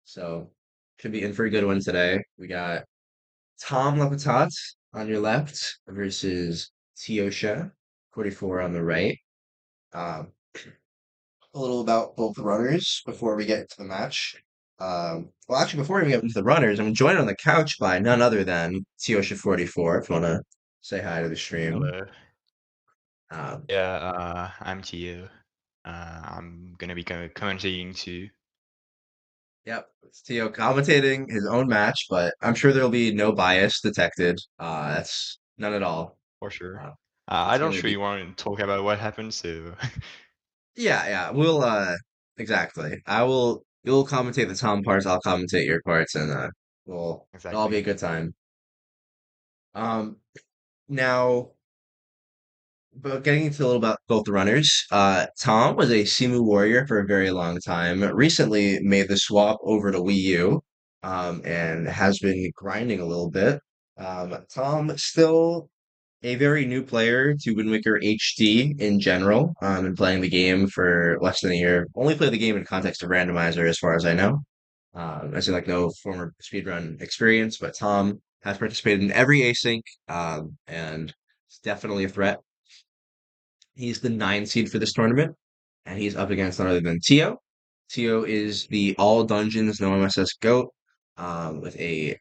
So should be in for a good one today. We got ThomLaPatate on your left versus Teotia444 on the right. Um, a little about both the runners before we get into the match. Well, actually, before we get into the runners, I'm joined on the couch by none other than Teotia44. If you want to say hi to the stream. Hello. Um, Yeah, I'm Tio. I'm gonna be commentating too, yep, it's Teo commentating his own match, but I'm sure there'll be no bias detected. That's none at all. for sure. Uh, I it's don't gonna really be want to talk about what happened, so yeah. We'll exactly. You'll commentate the Tom parts, I'll commentate your parts, and it'll all be exactly. a good time. Um, now, but getting into a little about both the runners, Tom was a Simu warrior for a very long time. Recently made the swap over to Wii U, and has been grinding a little bit. Tom still a very new player to Wind Waker HD in general, and playing the game for less than a year. Only play the game in context of randomizer, as far as I know. As in, like, no former speedrun experience, but Tom has participated in every async, and it's definitely a threat. He's the 9 seed for this tournament, and he's up against none other than Tio. Tio is the all dungeons no MSS GOAT, with a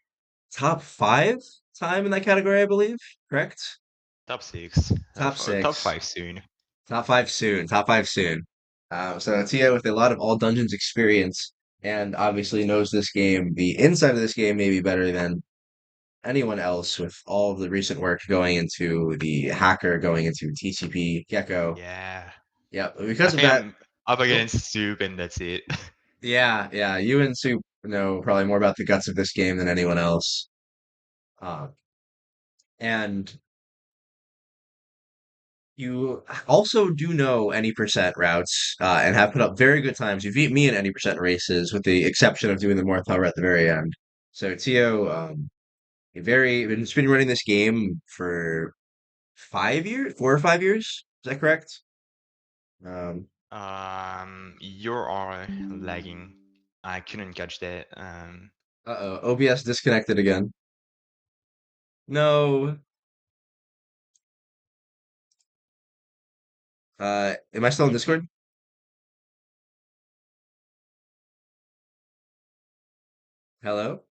top five time in that category, I believe. Correct? Top six, Top top six. five soon. Top five soon. Top five soon. So Tia with a lot of all dungeons experience and obviously knows this game, the inside of this game, maybe better than anyone else with all of the recent work going into the hacker, going into TCP, Gecko. Yeah, Yeah, I because of think that. I'm up Oh, against Soup, and that's it. yeah. You and Soup know probably more about the guts of this game than anyone else. Uh, and you also do know any percent routes, and have put up very good times. You beat me in any percent races, with the exception of doing the North Tower at the very end. So Tio, it's been running this game for 5 years, 4 or 5 years. Is that correct? Um, You are lagging. I couldn't catch that. uh-oh, OBS disconnected again. No. Am I still in Discord? Hello?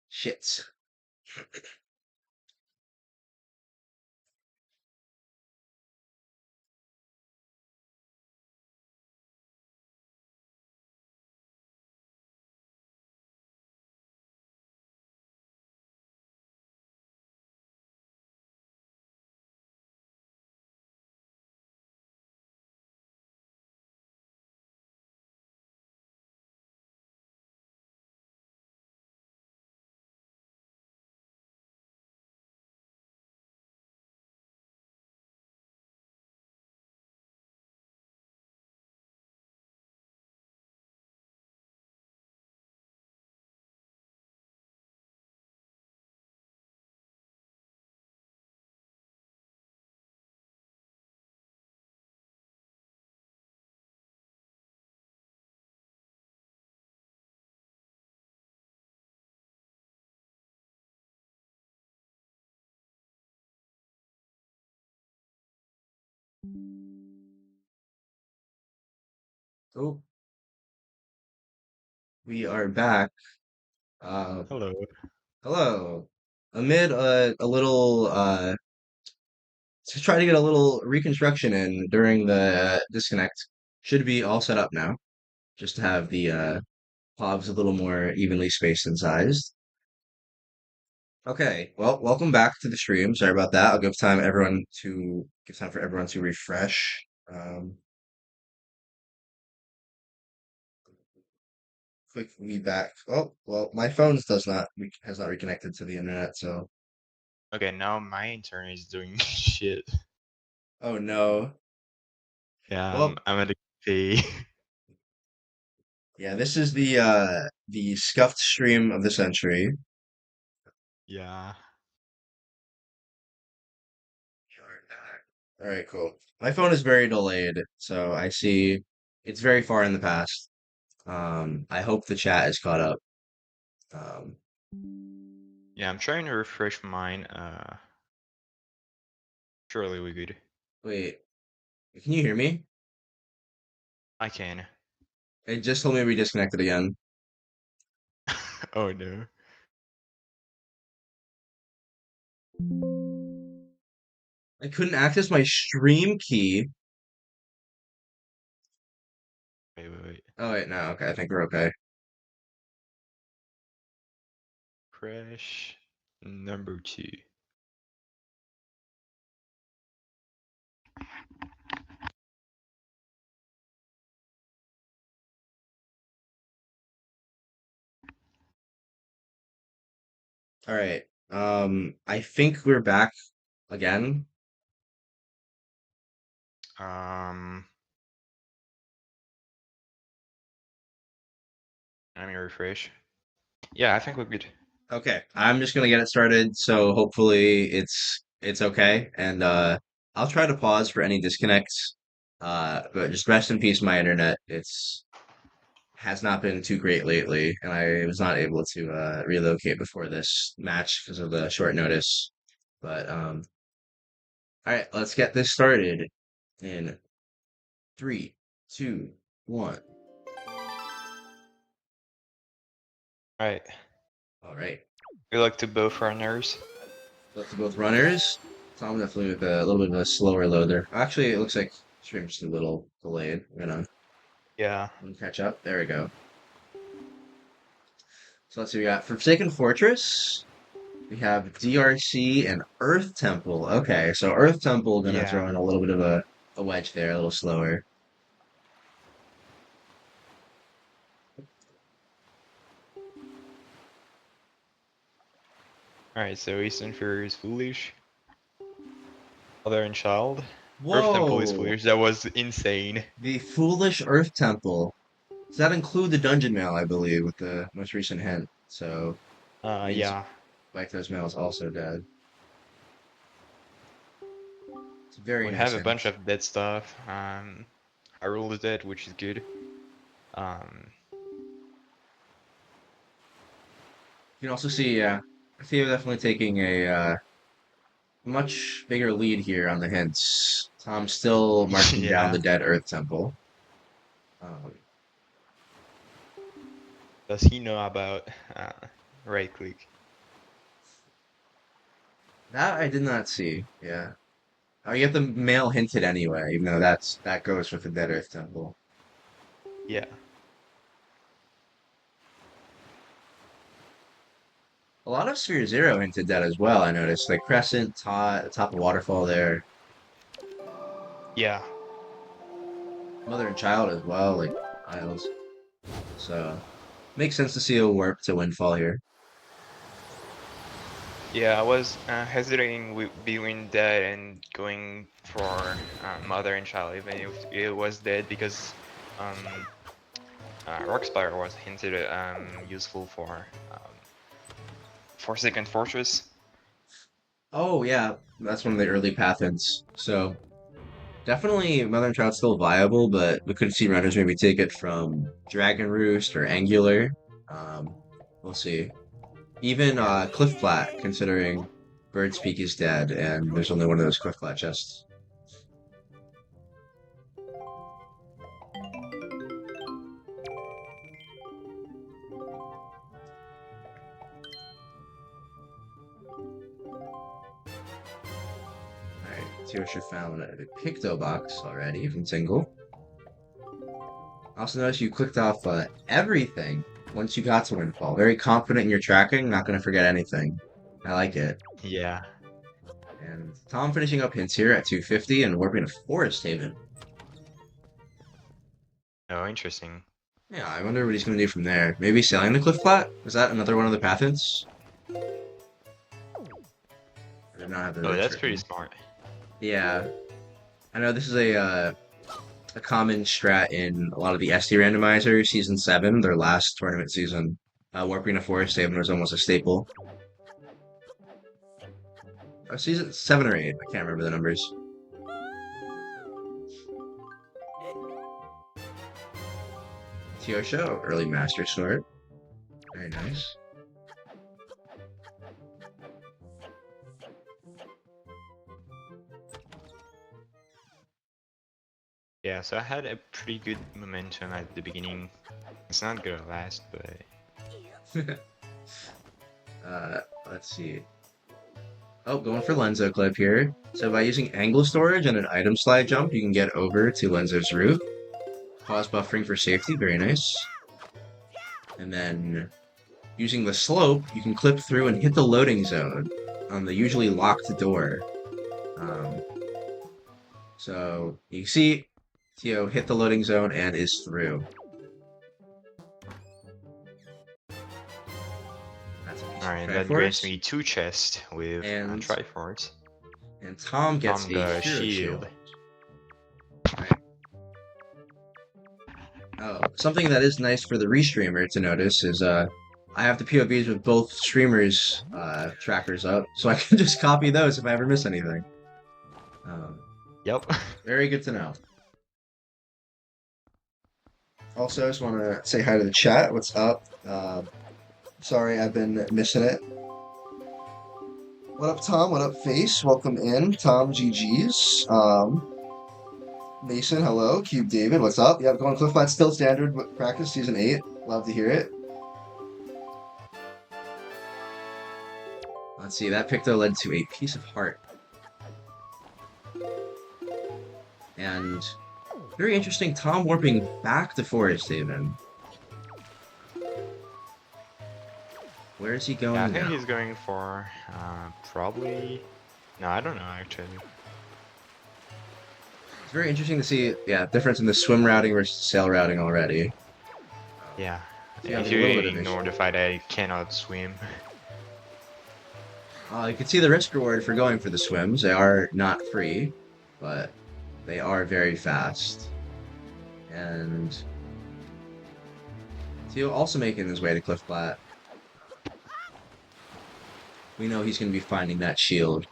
Shit. Oh, we are back. Uh, Hello. Hello. Amid a little to try to get a little reconstruction in during the disconnect. Should be all set up now. Just to have the pods a little more evenly spaced and sized. Okay, well, welcome back to the stream. Sorry about that. I'll give time for everyone to refresh. Quick feedback. Oh, well, my phone has not reconnected to the internet, so Okay, now my internet is doing shit. oh no. Yeah, Well, I'm at a cafe. yeah, this is the scuffed stream of the century. Yeah. All right, cool. My phone is very delayed, so I see it's very far in the past. I hope the chat is caught up. Um, Yeah, I'm trying to refresh mine. Surely we good. wait, can you hear me? I can. It just told me we disconnected again. Oh no. I couldn't access my stream key. Wait, wait, wait. Oh wait, no, okay, I think we're okay. Crash number two. All right. I think we're back again. Um, Let me refresh. Yeah, I think we're good. Okay, I'm just gonna get it started, so hopefully it's okay. And I'll try to pause for any disconnects. But just rest in peace, my internet. It's has not been too great lately, and I was not able to relocate before this match because of the short notice. But all right, let's get this started in three, two, one. Right. All right. We like to both runners. Left to both runners. Tom definitely with a little bit of a slower loader. Actually, it looks like stream's just a little delayed. We're Yeah. gonna catch up. There we go. So let's see. We got Forsaken Fortress. We have DRC and Earth Temple. Okay, so Earth Temple gonna Yeah. throw in a little bit of a wedge there, a little slower. Alright, so Eastern Fury is foolish. Mother and child. Earth Temple is Whoa! foolish. That was insane. The Foolish Earth Temple. Does that include the dungeon mail, I believe, with the most recent hint? So means Yeah. Victor's mail is also dead. It's a very We nice have a hint. bunch of dead stuff. Hyrule is dead, which is good. Um, You can also see, I see you're definitely taking a much bigger lead here on the hints. Tom's still marking down the yeah. Dead Earth Temple. Um, Does he know about uh, right click? that I did not see. Yeah. Oh, you get the mail hinted anyway, even though that goes with the Dead Earth Temple. Yeah. A lot of Sphere Zero hinted that as well, I noticed. Like Crescent, top of Waterfall there. Yeah. Mother and Child as well, like Isles. So, makes sense to see a warp to Windfall here. Yeah, I was hesitating with between that and going for mother and child, even if it was dead, because um, Rockspire was hinted useful for Second Fortress. Oh, yeah, that's one of the early path hints. So, definitely Mother and Child's still viable, but we could see runners maybe take it from Dragon Roost or Angular. Um, we'll see. Even Yeah. Cliff Flat, considering Bird's Peak is dead, and there's only one of those Cliff Flat chests. Alright, Teotia found a Picto box already from Single. Also notice you clicked off everything once you got to Windfall. Very confident in your tracking, not going to forget anything. I like it. Yeah. And Tom finishing up hints here at 250 and warping to Forest Haven. Oh, interesting. Yeah, I wonder what he's going to do from there. Maybe selling the Cliff Flat? Is that another one of the path hints? I did not have Oh, those that's pretty written. smart. Yeah, I know this is a common strat in a lot of the SD randomizers. Season 7, their last tournament season, warping to Forest Haven was almost a staple. Season 7 or 8, I can't remember the numbers. Teosha, early Master Sword. Very nice. Yeah, so I had a pretty good momentum at the beginning. It's not gonna last, but Let's see. Oh, going for Lenzo clip here. So by using angle storage and an item slide jump, you can get over to Lenzo's roof. Pause buffering for safety, very nice. And then using the slope, you can clip through and hit the loading zone on the usually locked door. Um, so you can see Tio hit the loading zone and is through. That's a piece of alright, that grants Triforce. me 2 chests with And Triforce. Tom gets Tom a got a hero shield. shield. Right. Oh, something that is nice for the restreamer to notice is I have the POVs with both streamers trackers up, so I can just copy those if I ever miss anything. Um, Yep. very good to know. Also, I just want to say hi to the chat. What's up? Sorry, I've been missing it. What up, Tom? What up, Face? Welcome in, Tom. GG's. Mason, hello. Cube David, what's up? Yep, going Cliff Flat still standard practice season 8. Love to hear it. Let's see, that pick though led to a piece of heart. And very interesting, Tom warping back to Forest Haven. Where is he Yeah, I going think now? he's going for probably. No, I don't know actually. It's very interesting to see, yeah, difference in the swim routing versus sail routing already. Yeah, So you're if having a you little bit of ignore issue. the fact that I cannot swim. You can see the risk reward for going for the swims. They are not free, but they are very fast. And Teal also making his way to Cliff Flat. We know he's going to be finding that shield.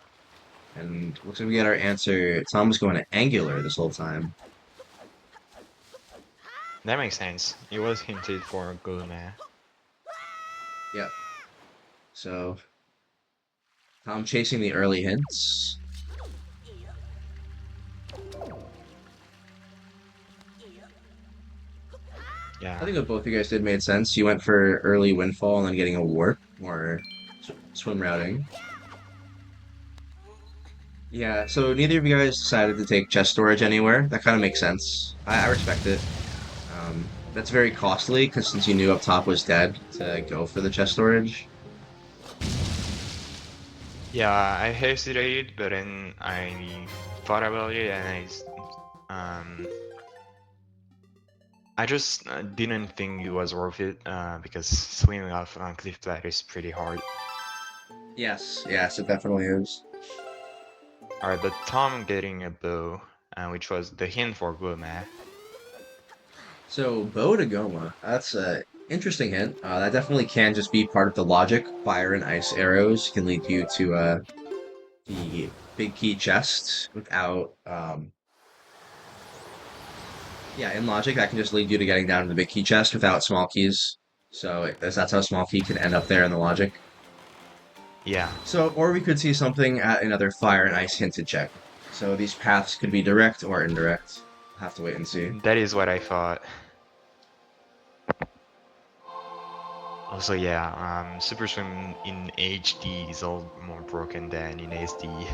And looks like we get our answer. Tom's going to Angular this whole time. That makes sense. It was hinted for Gulma. Yep. So, Tom chasing the early hints. I Yeah. think what both of you guys did made sense. You went for early windfall and then getting a warp or swim routing. Yeah, so neither of you guys decided to take chest storage anywhere. That kind of makes sense. I respect it. That's very costly because since you knew up top was dead to go for the chest storage. Yeah, I hesitated, but then I thought about it and I just didn't think it was worth it because swimming off on Cliff Flat is pretty hard. Yes, yes, it definitely is. Alright, but Tom getting a bow, which was the hint for Gulma. So bow to Goma, that's a interesting hint. That definitely can just be part of the logic. Fire and ice arrows can lead you to the big key chest without yeah, in logic that can just lead you to getting down to the big key chest without small keys. So that's how small key can end up there in the logic. Yeah, So or we could see something at another fire and ice hinted check. So these paths could be direct or indirect. Have to wait and see. that is what I thought. Also, yeah, Super Swim in HD is all more broken than in SD.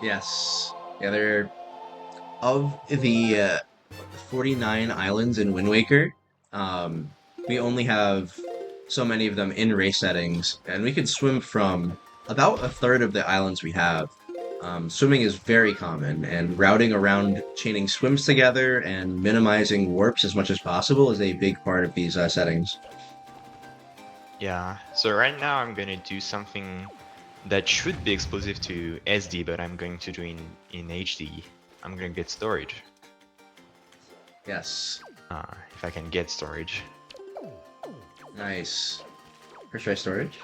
Yes. Yeah, they're of the 49 islands in Wind Waker, um, we only have so many of them in race settings, and we can swim from about a third of the islands we have. Swimming is very common, and routing around chaining swims together and minimizing warps as much as possible is a big part of these settings. Yeah, so right now I'm gonna do something that should be exclusive to SD, but I'm going to do in HD. I'm gonna get storage. Yes. If I can get storage. Nice. First try storage.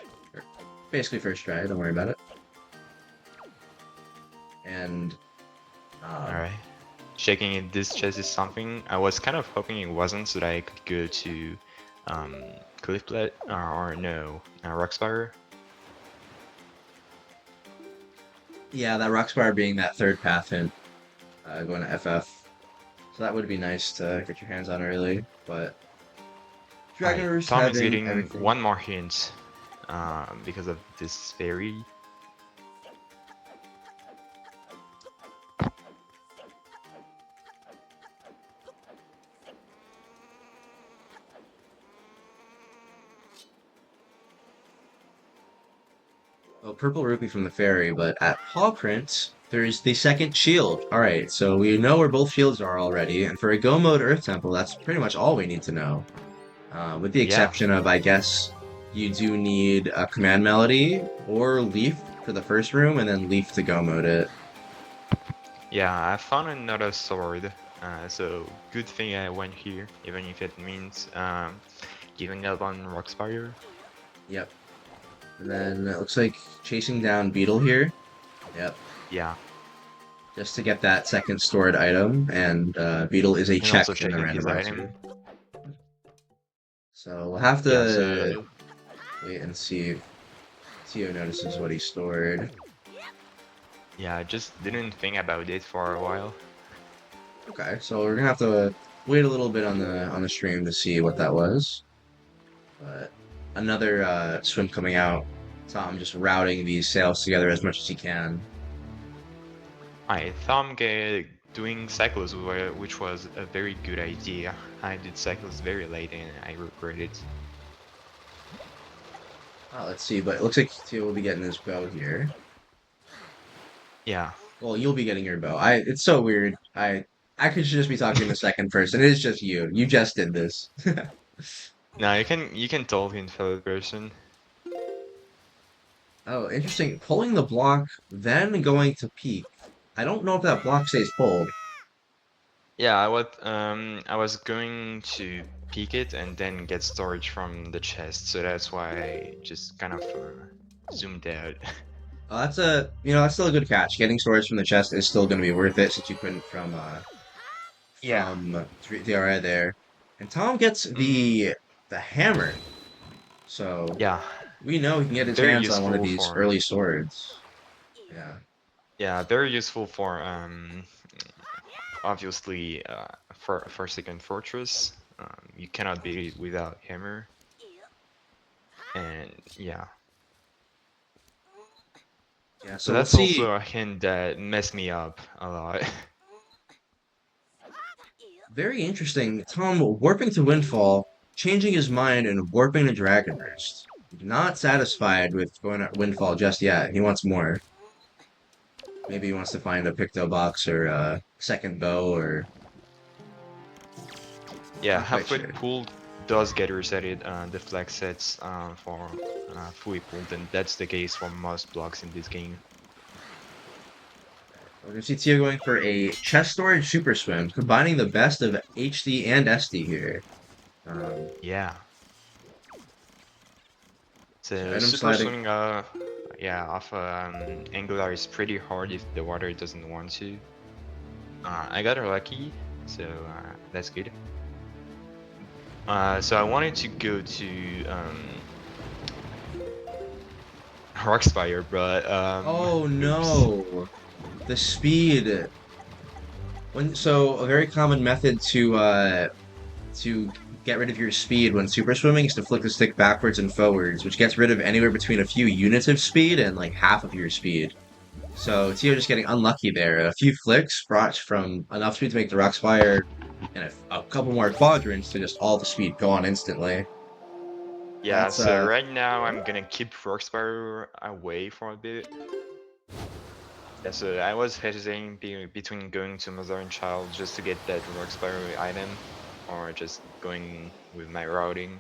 Basically first try, don't worry about it. And Alright. checking if this chest is something. I was kind of hoping it wasn't, so that I could go to um, Clifflet or no, Rockspire. Yeah, that Rockspire being that third path hint, going to FF. So that would be nice to get your hands on early. But Alright, Dragoners Tom is having getting everything. one more hint because of this fairy. Oh, purple rupee from the fairy, but at paw print, there's the second shield. All right, so we know where both shields are already, and for a go mode Earth Temple, that's pretty much all we need to know. With the Yeah, exception of, I guess, you do need a command melody or leaf for the first room, and then leaf to go mode it. yeah, I found another sword. So good thing I went here, even if it means giving up on Rockspire. Yep. And then it looks like chasing down Beetle here. Yep. Yeah, Just to get that second stored item, and Beetle is a and check also in the checking his randomizer. item. So we'll have Yeah, to so wait and see if Tio notices what he stored. yeah, I just didn't think about it for a while. Okay, so we're gonna have to wait a little bit on the stream to see what that was. But another swim coming out. Tom just routing these sails together as much as he can. I thought doing cycles, which was a very good idea. I did cycles very late and I regret it. Let's see, but it looks like Tio will be getting his bow here. Yeah. Well, you'll be getting your bow. It's so weird. I could just be talking to the second person. It is just you. You just did this. Now you can talk in third person. Oh, interesting. Pulling the block, then going to peak. I don't know if that block stays pulled. Yeah, I was going to peek it and then get storage from the chest, so that's why I just kind of zoomed out. That's still a good catch. Getting storage from the chest is still going to be worth it since you couldn't Yeah. the area there. And Tom gets Mm, the hammer, so yeah, we know he can get his very hands on one of useful these for early swords. Yeah. yeah, very useful for obviously for second fortress. You cannot beat it without hammer, and yeah. Yeah, So so we'll that's see. also a hint that messed me up a lot. Very interesting. Tom warping to Windfall, changing his mind and warping to Dragonburst. Not satisfied with going to Windfall just yet. He wants more. Maybe he wants to find a Picto Box or a second bow or Yeah, not quite halfway sure. pulled does get resetted. The flag sets for fully pulled, and that's the case for most blocks in this game. We're gonna see Tio going for a chest storage super swim, combining the best of HD and SD here. Um, Yeah. so So item super sliding. swimming, yeah, off Angular is pretty hard if the water doesn't want to. I got her lucky, so that's good. So I wanted to go to Rockspire, but Oh oops. no, the speed. A very common method to get rid of your speed when super swimming is to flick the stick backwards and forwards, which gets rid of anywhere between a few units of speed and like half of your speed. So Tio just getting unlucky there. A few flicks brought from enough speed to make the rocks fire, and a couple more quadrants to just all the speed go on instantly. Yeah, That's so right now I'm gonna keep Rockspire away for a bit. Yeah, so I was hesitating between going to Mother and Child just to get that Rockspire item, or just going with my routing.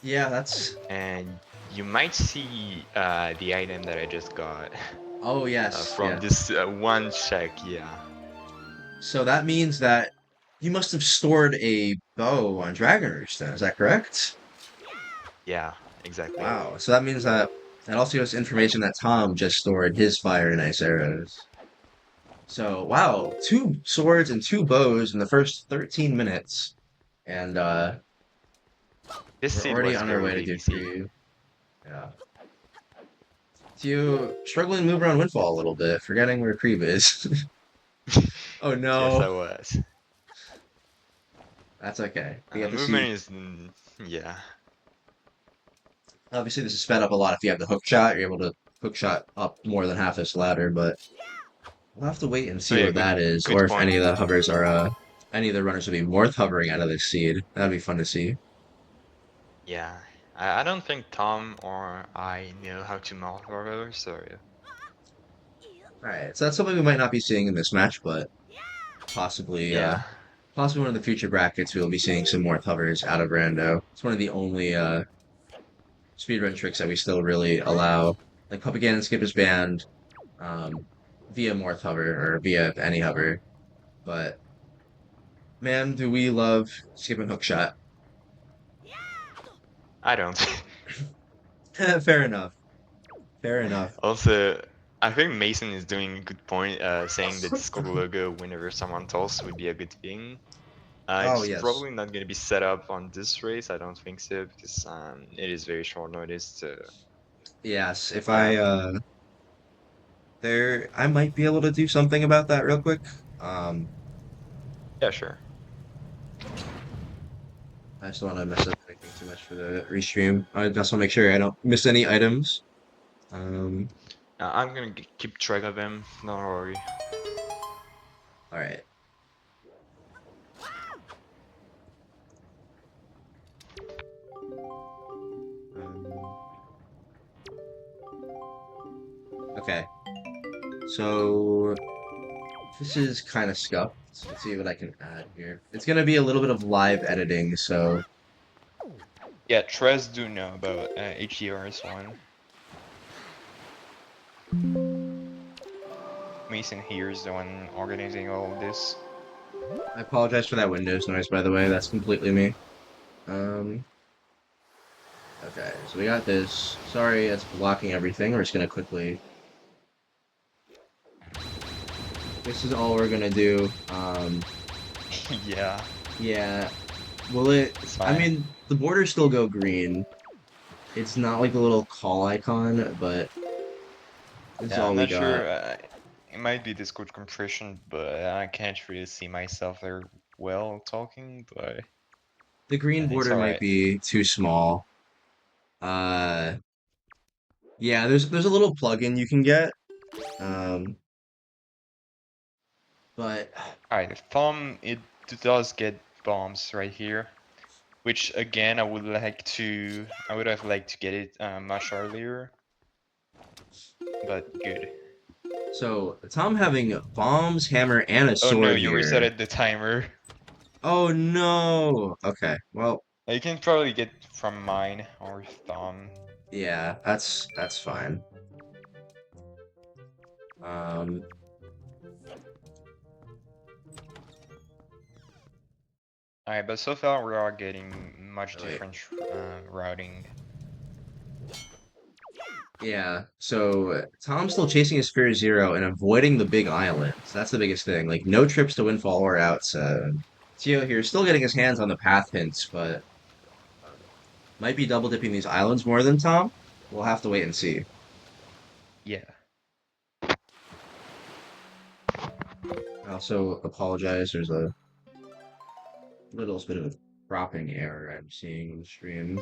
yeah, that's And you might see the item that I just got oh yes, from yeah. this one check, yeah. So that means that you must have stored a bow on Dragon Roost then, is that correct? Yeah, exactly. Wow. So that means that also gives information that Tom just stored his fire and ice arrows. So, wow, two swords and two bows in the first 13 minutes. And This we're seed already was on our very way to do easy. three. Yeah. You struggling to move around Windfall a little bit, forgetting where Creep is. Oh Yes, no. I was. That's okay. We get to Movement see. is, yeah. Obviously, this is sped up a lot if you have the hook shot. You're able to hook shot up more than half this ladder, but we'll have to wait and Oh see yeah, what good that is, good or if point. any of the hovers are, any of the runners will be worth hovering out of this seed. That'd be fun to see. Yeah, I don't think Tom or I know how to mount roller, so All right, so that's something we might not be seeing in this match, but possibly, yeah. possibly one of the future brackets we'll be seeing some more hovers out of Rando. It's one of the only speedrun tricks that we still really allow. Like Puppet Cannon Skip is banned um, via Morph hover or via any hover, but man, do we love skip and hook shot. I don't. Fair enough. Fair enough. Also, I think Mason is doing a good point, saying that Discord logo whenever someone tosses would be a good thing. Oh It's yes, probably not going to be set up on this race. I don't think so because it is very short notice. So yes. If yeah, I there, I might be able to do something about that real quick. Um, yeah, sure. I just don't want to mess up anything too much for the restream. I just want to make sure I don't miss any items. Um, I'm gonna keep track of him. Don't worry. all right. Um, okay. So this is kind of scuffed. Let's see what I can add here. It's gonna be a little bit of live editing, so Yeah, Trez do know about HDR's one. Mason here is the one organizing all of this. I apologize for that Windows noise, by the way. That's completely me. Um, okay, so we got this. Sorry, it's blocking everything. We're just gonna quickly. This is all we're gonna do. Yeah, Yeah. Will it? it's I fine. mean, the borders still go green. It's not like the little call icon, but this is Yeah, all I'm we not got. sure. It might be Discord compression, but I can't really see myself there well talking. But The green it's border might alright. be too small. Uh, yeah, there's a little plugin you can get. Um, but Alright, Thumb, it does get bombs right here, which again I would have liked to get it much earlier, but good. so Tom having bombs, hammer, and a Oh no, sword you here. resetted the timer. Oh no. Okay. Well, You can probably get from mine or Thumb. yeah, that's fine. Um, Alright, but so far we are getting much oh, wait. different routing. Yeah. So Tom's still chasing his Sphere Zero and avoiding the big islands. That's the biggest thing. Like no trips to Windfall or outs. Tio here still getting his hands on the path hints, but might be double dipping these islands more than Tom. We'll have to wait and see. Yeah. I also apologize. There's a little bit of a cropping error I'm seeing in the stream.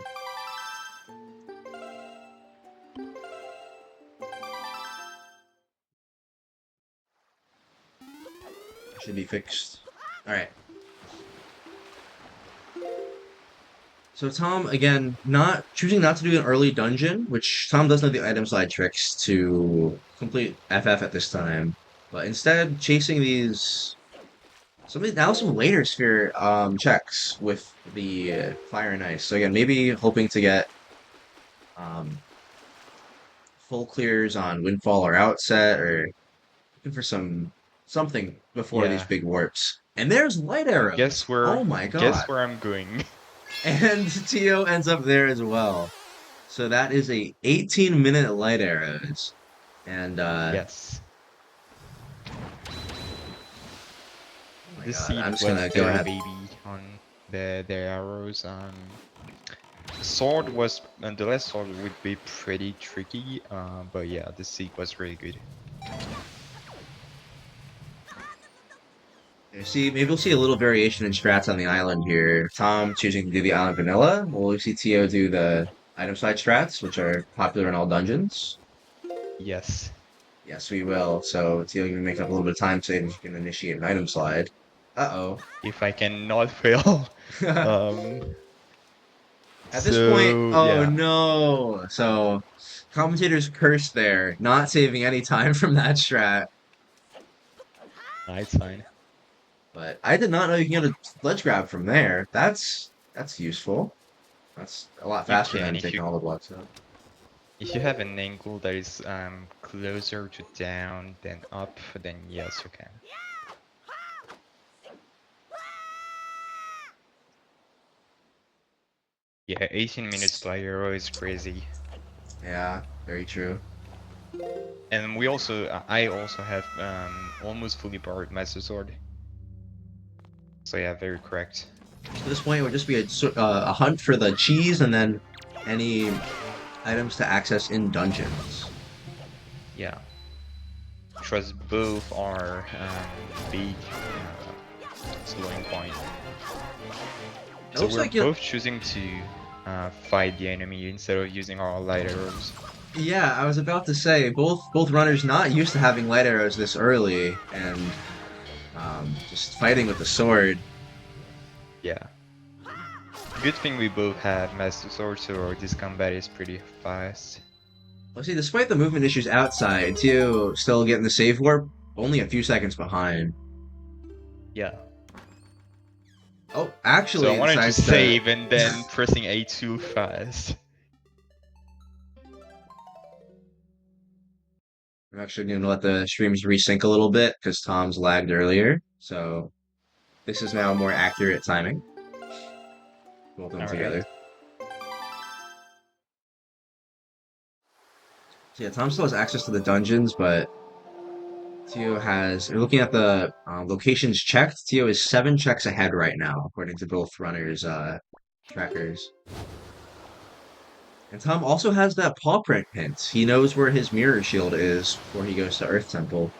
Should be fixed. All right. So Tom, again, not choosing not to do an early dungeon, which Tom does know the item slide tricks to complete FF at this time, but instead chasing these some later sphere checks with the fire and ice. So again, maybe hoping to get um full clears on Windfall or Outset, or looking for something before these Yeah. big warps. And there's light arrows. Oh my god! Guess where I'm going. And Tio ends up there as well. So that is a 18-minute light arrows. And Yes. my the god, I'm seed just was gonna go the ahead. baby on the arrows. Sword was the last sword would be pretty tricky. But yeah, the seed was really good. See, maybe we'll see a little variation in strats on the island here. Tom choosing to do the island vanilla. We'll see Tio do the item side strats, which are popular in all dungeons. Yes, Yes, we will. So Tio can make up a little bit of time saving. You can initiate an item slide. Uh-oh. if I can not fail. Um, At this point, so oh yeah, no. So commentators cursed there, not saving any time from that strat. it's fine. But I did not know you can get a ledge grab from there. That's useful. That's a lot You faster can than taking all the blocks out. if you have an angle that is closer to down than up, then yes, you can. Yeah, 18 minutes by hero is crazy. Yeah, very true. And we also, I also have almost fully powered Master Sword. So yeah, very correct. At this point, it would just be a hunt for the cheese and then any items to access in dungeons. Yeah, trust both are big slowing point. It So looks we're like you. both choosing to fight the enemy instead of using our light arrows. Yeah, I was about to say both runners not used to having light arrows this early and just fighting with the sword. Yeah. Good thing we both have Master Sword, so this combat is pretty fast. Well, see, despite the movement issues outside, Tio still getting the save warp, only a few seconds behind. Yeah. Oh, So actually, I wanted to decides to. save and then pressing A too fast. I'm actually going to let the streams resync a little bit because Tom's lagged earlier. So this is now more accurate timing. Both of them Alright. together. So yeah, Tom still has access to the dungeons, but Tio has. We're looking at the locations checked. Tio is 7 checks ahead right now, according to both runners' trackers. And Tom also has that paw print hint. He knows where his mirror shield is before he goes to Earth Temple.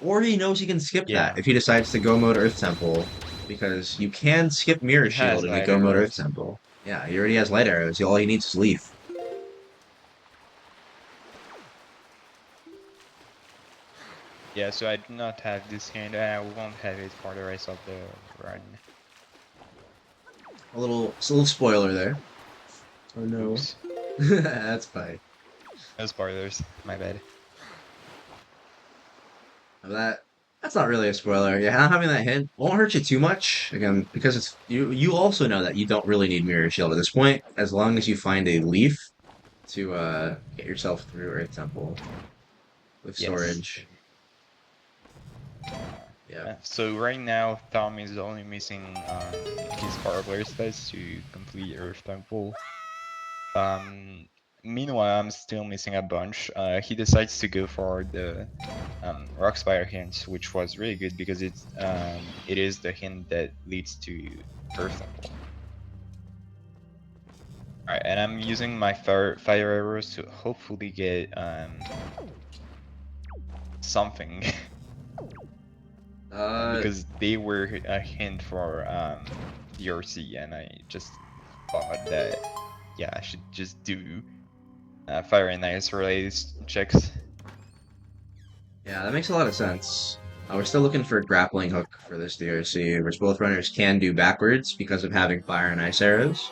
Or he knows he can skip that Yeah. if he decides to go mode Earth Temple, because you can skip Mirror He Shield has in a light go mode Earth arrows. Temple. Yeah, he already has light arrows. All he needs is Leaf. Yeah, so I do not have this hand and I won't have it for the rest of the run. It's a little spoiler there. Oh no. Oops. That's fine. No spoilers, my bad. That that's not really a spoiler. Yeah, not having that hint won't hurt you too much. Again, because it's you also know that you don't really need Mirror Shield at this point, as long as you find a leaf to get yourself through Earth Temple with Yes. storage. Yeah. So right now, Thom is only missing his power bracelets to complete Earth Temple. Um, Meanwhile, I'm still missing a bunch. He decides to go for the Rockspire hint, which was really good because it is the hint that leads to Earth Temple. Alright, and I'm using my fire arrows to hopefully get something. Uh, Because they were a hint for DRC, and I just thought that, yeah, I should just do fire and ice related checks. yeah, that makes a lot of sense. We're still looking for a grappling hook for this DRC, which both runners can do backwards because of having fire and ice arrows.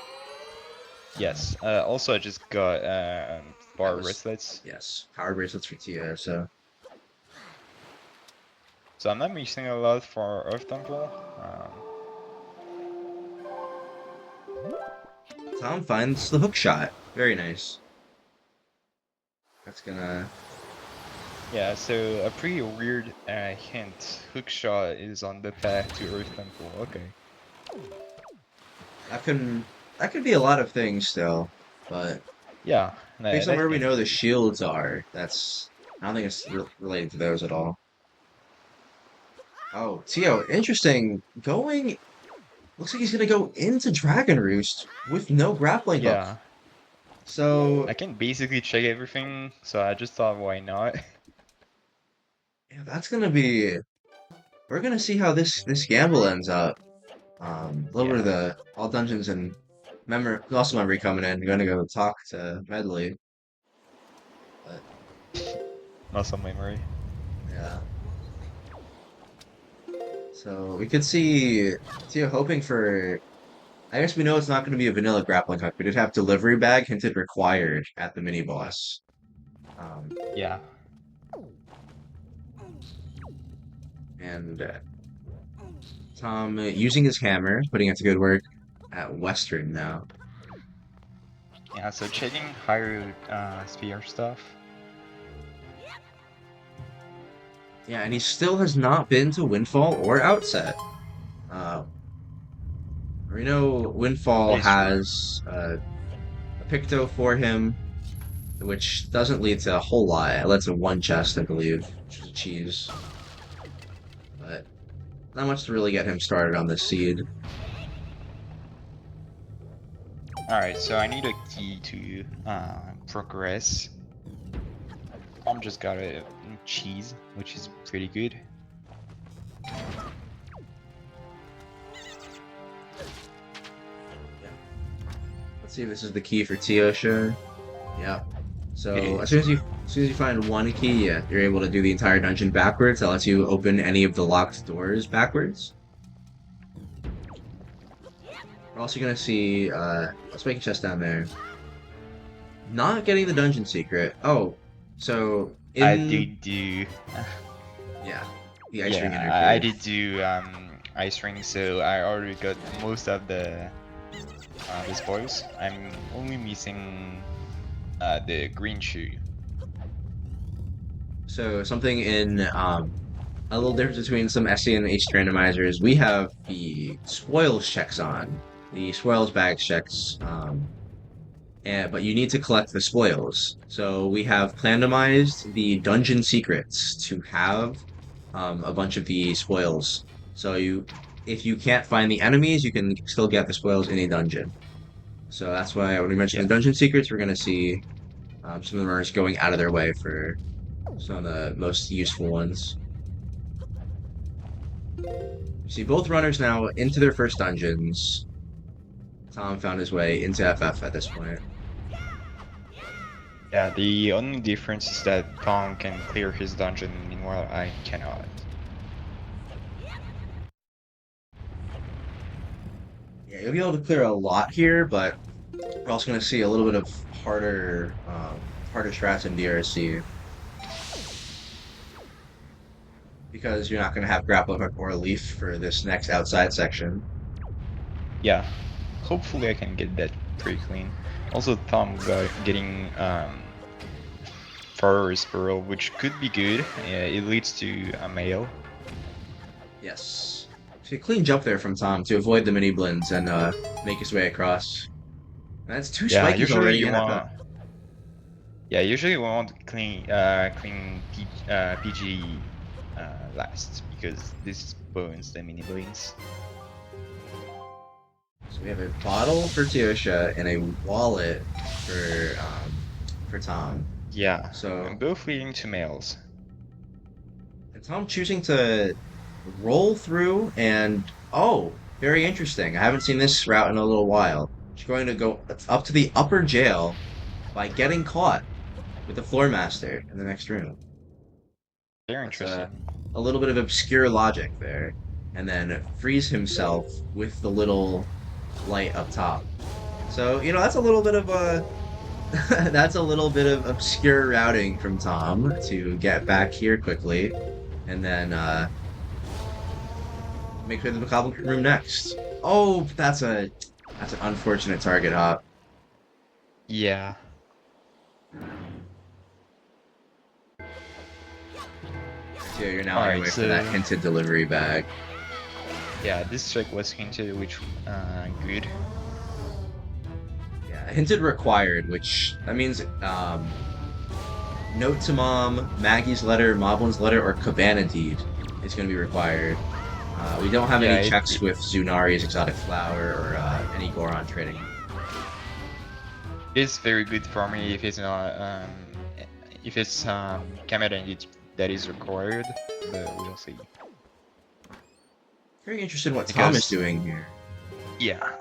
Yes. Also, I just got That bar was, wristlets, yes, power bracelets for Tia. So so I'm not missing a lot for Earth Temple. Tom finds the hook shot. Very nice. That's gonna. Yeah, so a pretty weird hint. Hookshot is on the path to Earth Temple. Okay. That can that could be a lot of things still, but Yeah, based on that where we can know the be. shields are, I don't think it's related to those at all. Oh, Tio, interesting. Going, looks like he's gonna go into Dragon Roost with no grappling hook. Yeah, I So, can basically check everything, so I just thought, why not? yeah, that's gonna be. We're gonna see how this gamble ends up. A little bit of Yeah, the all dungeons and muscle memory coming in. Gonna go talk to Medley, but muscle memory. yeah. So we could see Tio hoping for. I guess we know it's not going to be a vanilla grappling hook. We did have delivery bag hinted required at the mini boss. Um, Yeah. and Tom using his hammer, putting it to good work at Western now. Yeah, so checking higher spear stuff. Yeah, and he still has not been to Windfall or Outset. Uh, we know That Windfall is true. has a Picto for him, which doesn't lead to a whole lot. It led to one chest, I believe, which is cheese, but not much to really get him started on this seed. Alright, so I need a key to progress. I'm just got a cheese, which is pretty good. Yeah. Let's see if this is the key for Teotia. Yeah. It So is. as soon as you find one key, yeah, you're able to do the entire dungeon backwards. That lets you open any of the locked doors backwards. We're also gonna see let's make a chest down there. Not getting the dungeon secret. Oh, so I in did do. yeah, the ice ring Yeah, I interface. did do ice ring, so I already got most of the spoils. I'm only missing the green shoe. So something in a little difference between some SE and H randomizers. We have the spoils checks on the spoils bags checks. But you need to collect the spoils. So we have randomized the dungeon secrets to have a bunch of the spoils. So if you can't find the enemies, you can still get the spoils in a dungeon. So that's why when we mention Yeah. the dungeon secrets, we're gonna see some of the runners going out of their way for some of the most useful ones. You see both runners now into their first dungeons. Tom found his way into FF at this point. Yeah, the only difference is that Tom can clear his dungeon, meanwhile I cannot. Yeah, you'll be able to clear a lot here, but we're also going to see a little bit of harder strats in DRC because you're not going to have grappling hook or leaf for this next outside section. Yeah, hopefully I can get that pretty clean. Also, Tom got getting Farrer's Pearl, which could be good. It leads to a male. Yes. See a clean jump there from Tom to avoid the mini blends and make his way across. That's two Yeah, spikies usually already you in FF. want. Yeah, usually we want clean PG last because this bones the mini bones. So we have a bottle for Teosha and a wallet for Tom. Yeah, So and both leading to males. and Tom choosing to roll through and oh, very interesting. I haven't seen this route in a little while. She's going to go up to the upper jail by getting caught with the floor master in the next room. Very That's interesting. a little bit of obscure logic there. And then frees himself with the little light up top. So, that's a little bit of a that's a little bit of obscure routing from Tom to get back here quickly and then make way to the Macabre room next. Oh, that's an unfortunate target hop. Yeah. So you're now on your Alright, way for that so hinted delivery bag. yeah, this check was hinted, which good. Yeah, hinted required, which that means note to mom, Maggie's letter, Moblin's letter, or Cabana deed. is going to be required. We don't have Yeah, any checks with Zunari's exotic flower or any Goron trading. it's very good for me if it's Cameron that is required, but we'll see. Very interested in what Tom is Because doing here. yeah,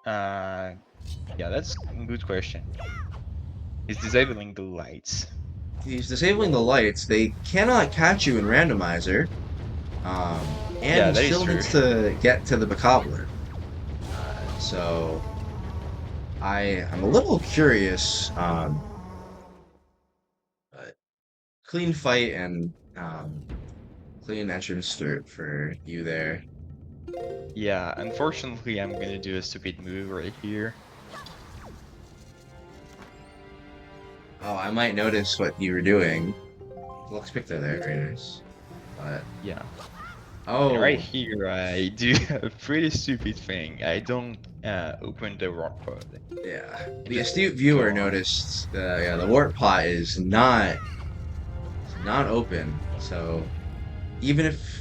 uh, yeah, that's a good question. He's disabling the lights. He's disabling the lights. They cannot catch you in randomizer. And Yeah, he that is still true. needs to get to the Bokoblin. So I'm a little curious. But clean fight and clean entrance for you there. Yeah, unfortunately, I'm gonna do a stupid move right here. Oh, I might notice what you were doing. Looks picture there, very nice. But Yeah, and right oh here I do a pretty stupid thing. I don't open the rock pod. yeah, I the just astute go viewer on. noticed the warp pot is not open. So even if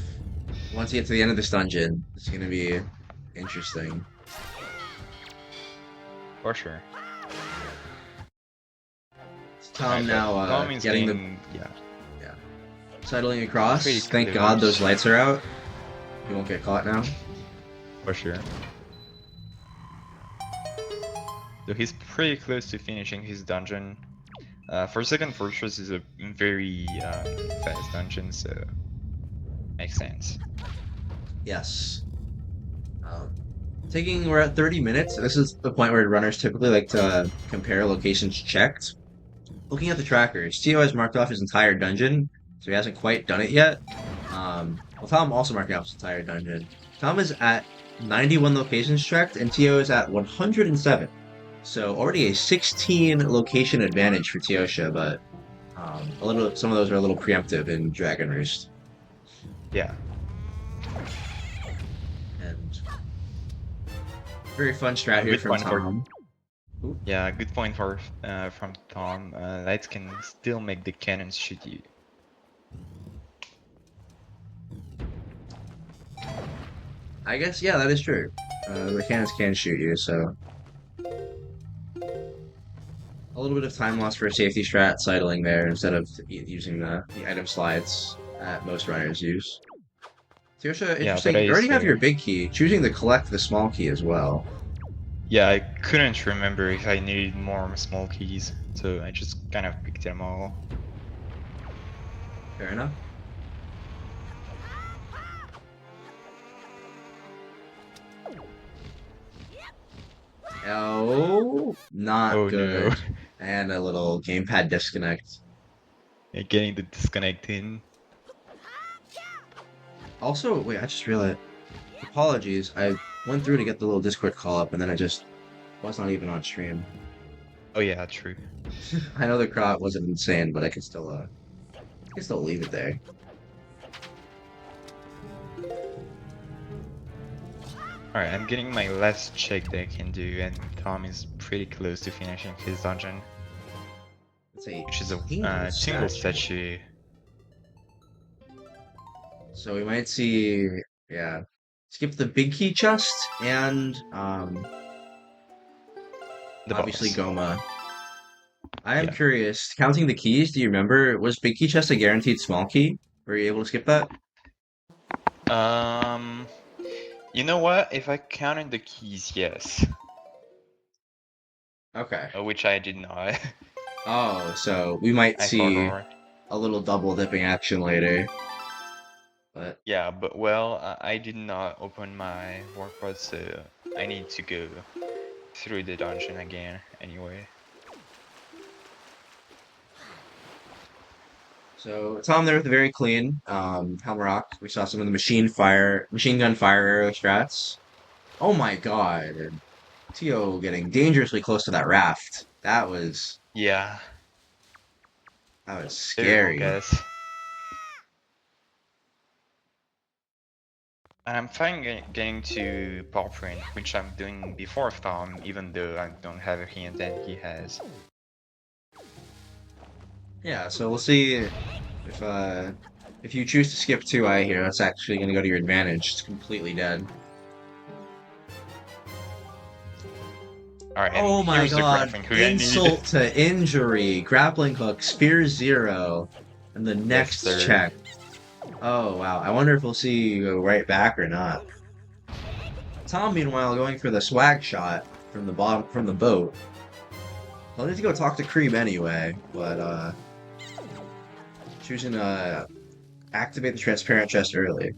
once you get to the end of this dungeon, it's gonna be interesting. For sure. It's Alright, Tom but now Tom is getting the getting, yeah, yeah settling pretty across. Thank God those close. lights are out. He won't get caught now. For sure. So he's pretty close to finishing his dungeon. For second fortress is a very fast dungeon, so makes sense. Yes. We're at 30 minutes. This is the point where runners typically like to compare locations checked. Looking at the trackers, Tio has marked off his entire dungeon, so he hasn't quite done it yet. Well, Tom also marked off his entire dungeon. Tom is at 91 locations tracked, and Tio is at 107. So already a 16 location advantage for Teotia, but some of those are a little preemptive in Dragon Roost. Yeah, And very fun strat here good from point for Tom. Ooh. yeah, good point for from Tom. Lights can still make the cannons shoot you. I guess yeah, that is true. The cannons can shoot you, so a little bit of time loss for a safety strat sidling there instead of using the item slides that most runners use. Teosha, Yeah, but interesting. You I already have say your big key, choosing to collect the small key as well. yeah, I couldn't remember if I needed more small keys, so I just kind of picked them all. Fair enough. Oh, not Oh no, good. And a little gamepad disconnect. getting the disconnect in. Also, wait, I just realized. Apologies. I went through to get the little Discord call up, and then I just was not even on stream. Oh yeah, true. I know the crowd wasn't insane, but I can still leave it there. Alright, I'm getting my last check that I can do, and Tom is pretty close to finishing his dungeon, It's a which is a single single statue. statue. So we might see, yeah, skip the big key chest and The obviously boss. Goma. I am Yeah. curious, counting the keys, do you remember, was big key chest a guaranteed small key? Were you able to skip that? Um, you know what? If I counted the keys, yes. Okay. Which I did not. Oh, so we might I see forgot. a little double dipping action later. But Yeah, but well, I did not open my workbook, so I need to go through the dungeon again anyway. so Tom there with a very clean Helmrock. We saw some of the machine gun fire arrow strats. Oh my god. And Tio getting dangerously close to that raft. Yeah, That was terrible scary. guess. I'm fine getting to Paw Print, which I'm doing before Tom, even though I don't have a hint that he has. Yeah, so we'll see if If you choose to skip 2i here, that's actually going to go to your advantage. It's completely dead. Alright, and Oh my here's the god. grappling hook I need. Insult to injury. Grappling hook, spear 0. And the Yes, next sir. check. Oh wow. I wonder if we'll see you go right back or not. Tom, meanwhile, going for the swag shot from the bottom from the boat. I'll need to go talk to Creeb anyway, but choosing to activate the transparent chest early.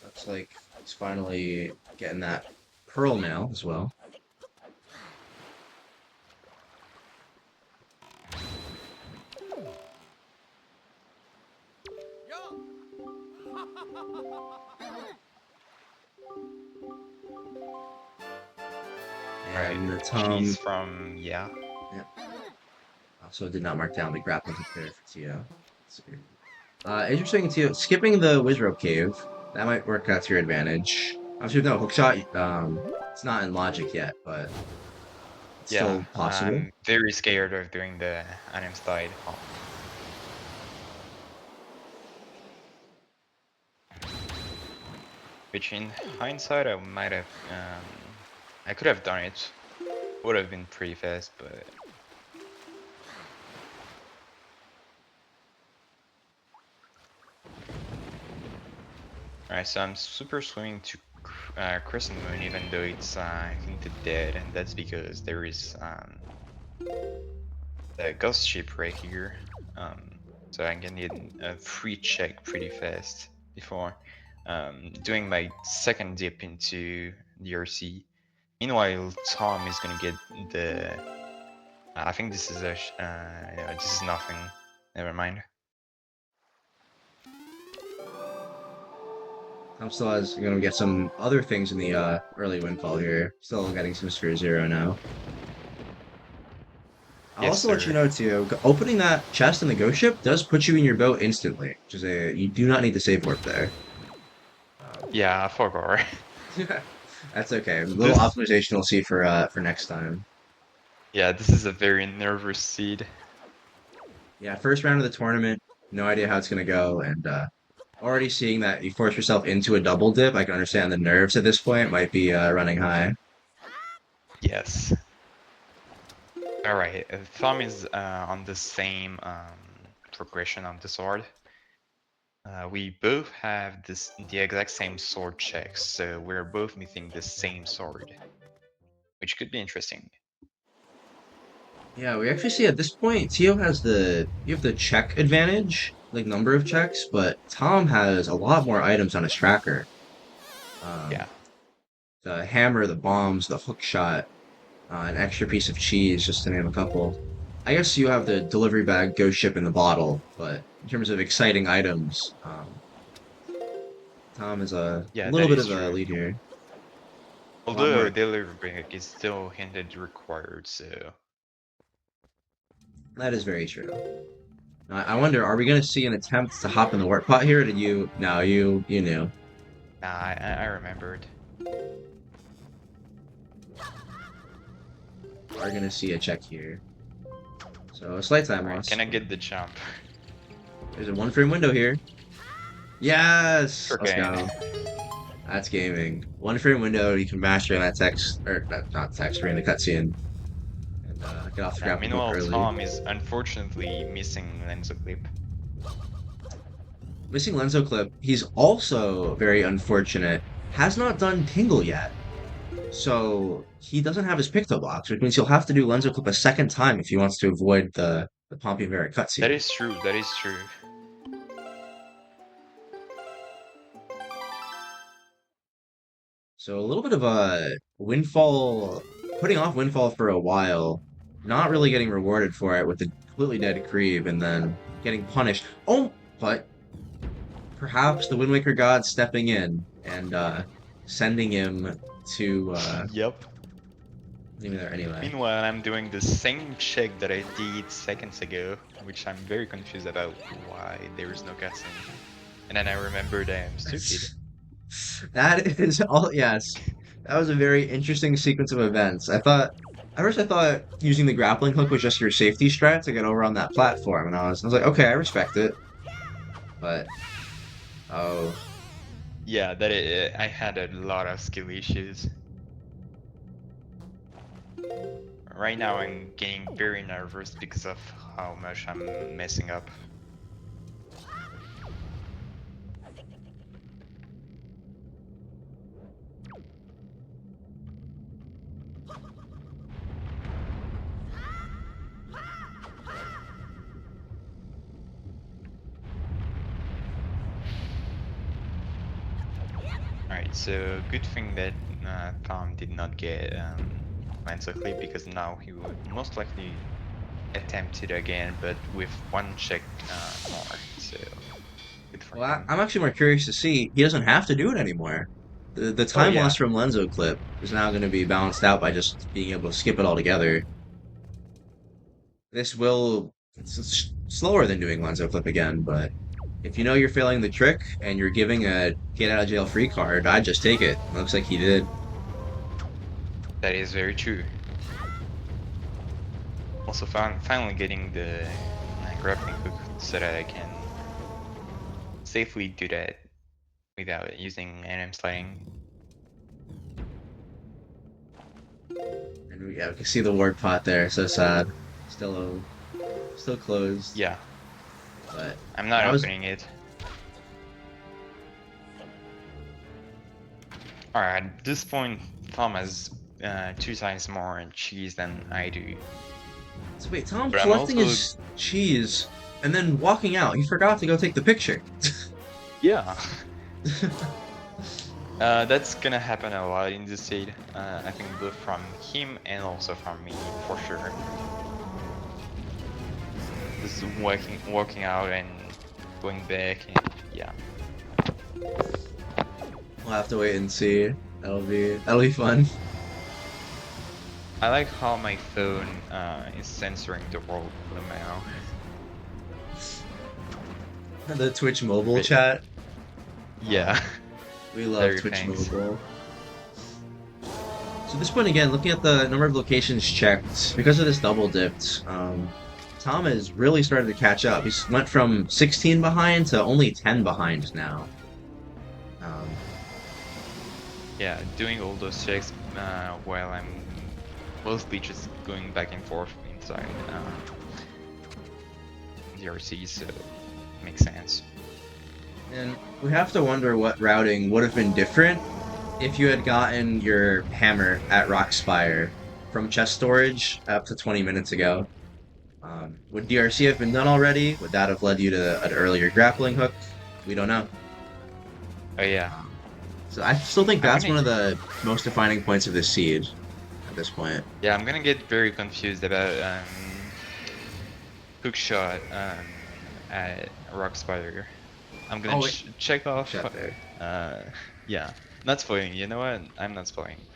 Looks like he's finally getting that pearl mail as well. Alright, And she's Tom, from, yeah. yeah, also did not mark down the grappling hook there for Tio. Interesting, Tio. Skipping the Wizrobe Cave, that might work out to your advantage. Obviously, no hookshot. It's not in logic yet, but it's Yeah, still possible. I'm very scared of doing the uninstalled. Oh. Which in hindsight I might have, I could have done it. Would have been pretty fast, but alright, so I'm super swimming to Crescent Moon even though it's hinted dead, and that's because there is the ghost ship right here. So I'm gonna need a free check pretty fast before doing my second dip into the RC. Meanwhile, Tom is gonna get the. I think this is a. No, this is nothing. Never mind. I'm still as gonna get some other things in the early windfall here. Still getting some Sphere Zero now. I'll Yes, also let you sir. know too, opening that chest in the ghost ship does put you in your boat instantly, which is you do not need to save warp there. Um, Yeah, I forgot. that's okay. A little This. optimization we'll see for next time. Yeah, this is a very nervous seed. Yeah, first round of the tournament, no idea how it's gonna go, and already seeing that you force yourself into a double dip, I can understand the nerves at this point might be running high. Yes. All right. Thumb is on the same progression on the sword. We both have the exact same sword checks, so we're both missing the same sword, which could be interesting. Yeah, we actually see at this point, Tio has you have the check advantage, like number of checks, but Tom has a lot more items on his tracker. Yeah. Um, the hammer, the bombs, the hook shot, an extra piece of cheese, just to name a couple. I guess you have the delivery bag, ghost ship, in the bottle, but in terms of exciting items, Tom is a Yeah, that little bit is of a true. lead here. A lot Although more. delivery bag is still hinted required, so That is very true. I wonder, are we going to see an attempt to hop in the warp pot here? Or did you? No, you knew. I remembered. Are going to see a check here. So a slight time Alright, loss. can I get the jump? There's a 1 frame window here. Yes! Sure Let's can. go. That's gaming. 1 frame window, you can master that text, or not text, in the cutscene, and get off the grappling hook Meanwhile, early. Tom is unfortunately missing Lenzo clip. Missing Lenzo clip, he's also very unfortunate. Has not done Tingle yet. So he doesn't have his Picto box, which means he'll have to do Lenzo clip a second time if he wants to avoid the Pompey Vera That cutscene. is true, that is true. So a little bit of a windfall, putting off windfall for a while, not really getting rewarded for it with the completely dead Creep, and then getting punished. Oh, but perhaps the Wind Waker god stepping in and sending him to Yep. leave me there anyway. Meanwhile, I'm doing the same check that I did seconds ago, which I'm very confused about why there is no cutscene. And then I remembered I am stupid. That is all, yes. That was a very interesting sequence of events. At first I thought using the grappling hook was just your safety strat to get over on that platform, and I was like, okay, I respect it. But oh, Yeah, I had a lot of skill issues. Right now I'm getting very nervous because of how much I'm messing up. Alright, so good thing that Thom did not get Lancer Clip, because now he would most likely attempt it again, but with one check more. So good for well, him. I'm actually more curious to see. He doesn't have to do it anymore. The Oh time yeah, lost from Lenzo clip is now going to be balanced out by just being able to skip it altogether. It's slower than doing Lenzo clip again, but if you know you're failing the trick and you're giving a get out of jail free card, I'd just take it. Looks like he did. that is very true. Also, finally getting the grappling hook so that I can safely do that without using NM sliding. And yeah, we can see the ward pot there. So sad. Still, still closed. Yeah, But I'm not that was opening it. Alright, at this point, Thom has 2 times more cheese than I do. so wait. Tom But I'm collecting also, his cheese and then walking out. He forgot to go take the picture. yeah. That's gonna happen a lot in this seed. I think both from him and also from me, for sure. Just walking out and going back, and yeah. We'll have to wait and see. That'll be fun. I like how my phone is censoring the word now. The Twitch mobile But chat. yeah, We love very Twitch thanks. mobile. So at this point again, looking at the number of locations checked, because of this double dipped, Tom has really started to catch up. He's went from 16 behind to only 10 behind now. Um, Yeah, doing all those checks while I'm mostly just going back and forth inside the RC, so makes sense. and we have to wonder what routing would have been different if you had gotten your hammer at Rockspire from chest storage up to 20 minutes ago. Would DRC have been done already? Would that have led you to an earlier grappling hook? We don't know. Oh yeah, So I still think I'm that's gonna one of the most defining points of this seed at this point. yeah I'm gonna get very confused about hook shot at Rock Spider. I'm gonna Oh wait, check off. shot there. Uh, yeah, not spoiling. You know what? I'm not spoiling.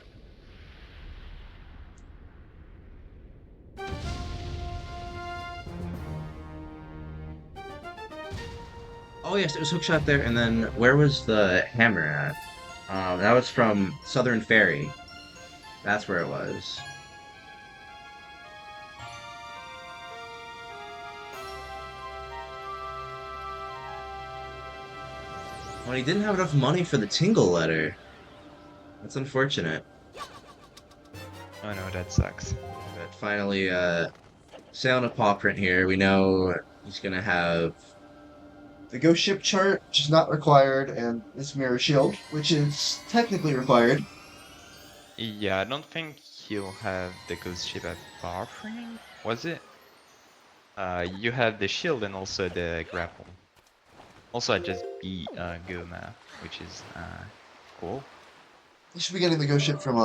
Oh yes, it was hook shot there, and then where was the hammer at? That was from Southern Ferry. That's where it was. Well, he didn't have enough money for the Tingle letter. That's unfortunate. Oh no, that sucks. But finally, sailing a paw print here. We know he's gonna have the ghost ship chart, which is not required, and this mirror shield, which is technically required. Yeah, I don't think he'll have the ghost ship at buffering. Was it? You have the shield and also the grapple. Also, I just beat Goma, which is cool. You should be getting the ghost ship from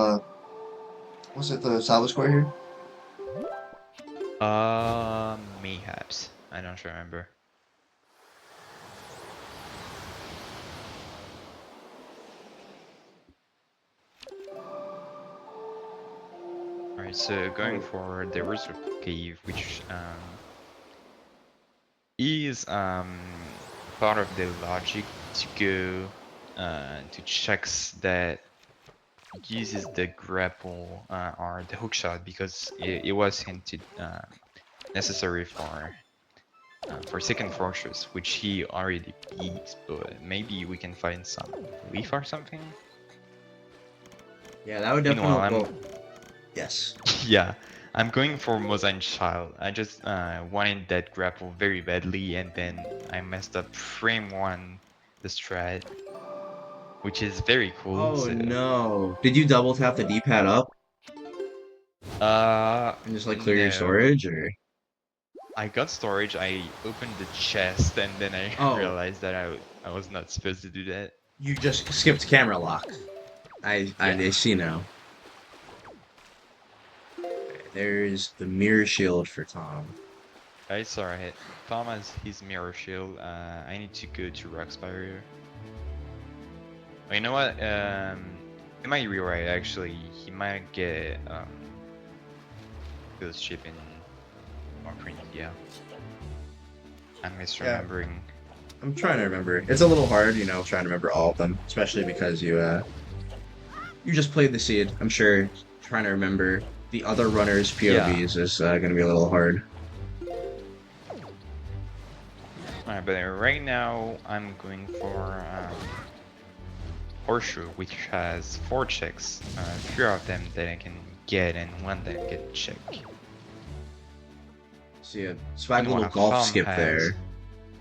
was it the Salvage Square here? Mayhaps. I don't remember. Alright, so going Oh, forward, there was a cave which is part of the logic to go to checks that uses the grapple or the hook shot because it was hinted necessary for second fortress, which he already beat, but maybe we can find some leaf or something. Yeah, that would Meanwhile, definitely. I'm Well, yes. yeah, I'm going for Mozan Child. I just wanted that grapple very badly, and then I messed up frame one, the strat, which is very cool. Oh So no! Did you double tap the D-pad up and just like clear your no. storage, or? I got storage, I opened the chest, and then I Oh, realized that I was not supposed to do that. you just skipped camera lock. Yeah, I see now. Okay, there's the mirror shield for Tom. it's alright. Tom has his mirror shield. I need to go to Rockspire. Oh, you know what? He might rewrite actually. He might get Ghost Ship in Warprint, yeah. I'm Yeah, misremembering. I'm trying to remember. It's a little hard, trying to remember all of them, especially because you just played the seed. I'm sure trying to remember the other runners' Yeah. POVs is going to be a little hard. Alright, but right now I'm going for Horseshoe, which has 4 checks. 3 of them that I can get and 1 that I get check. See a swag little Meanwhile, golf Thumb skip has, there.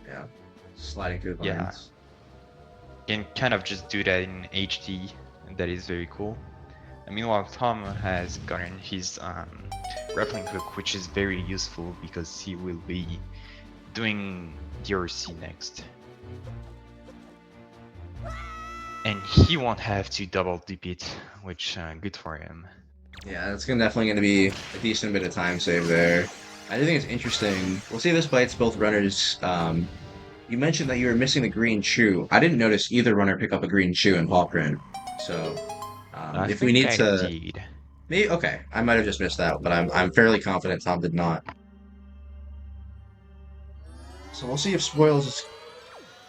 Yeah, sliding through the yeah, lines. can kind of just do that in HD, and that is very cool. And meanwhile, Tom has gotten his grappling hook, which is very useful because he will be doing DRC next. And he won't have to double dip it, which good for him. Yeah, that's definitely going to be a decent bit of time save there. I do think it's interesting. We'll see if this bites both runners. You mentioned that you were missing the green shoe. I didn't notice either runner pick up a green shoe in paw print. So, I if we think need I to, did. maybe okay, I might have just missed that, but I'm fairly confident Tom did not. So we'll see if spoils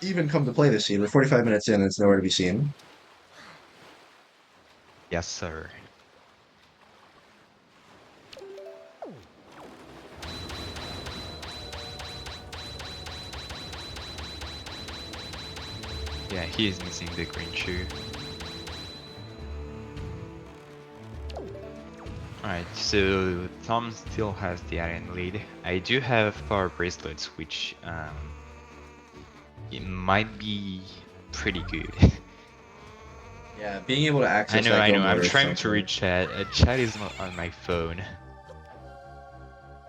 even come to play this scene. We're 45 minutes in, and it's nowhere to be seen. Yes, sir. Yeah, he is missing the green shoe. Alright, so Tom still has the iron lead. I do have power bracelets, which it might be pretty good. Yeah, being able to access that I go know. I'm motor is trying to something. read chat. Chat is not on my phone.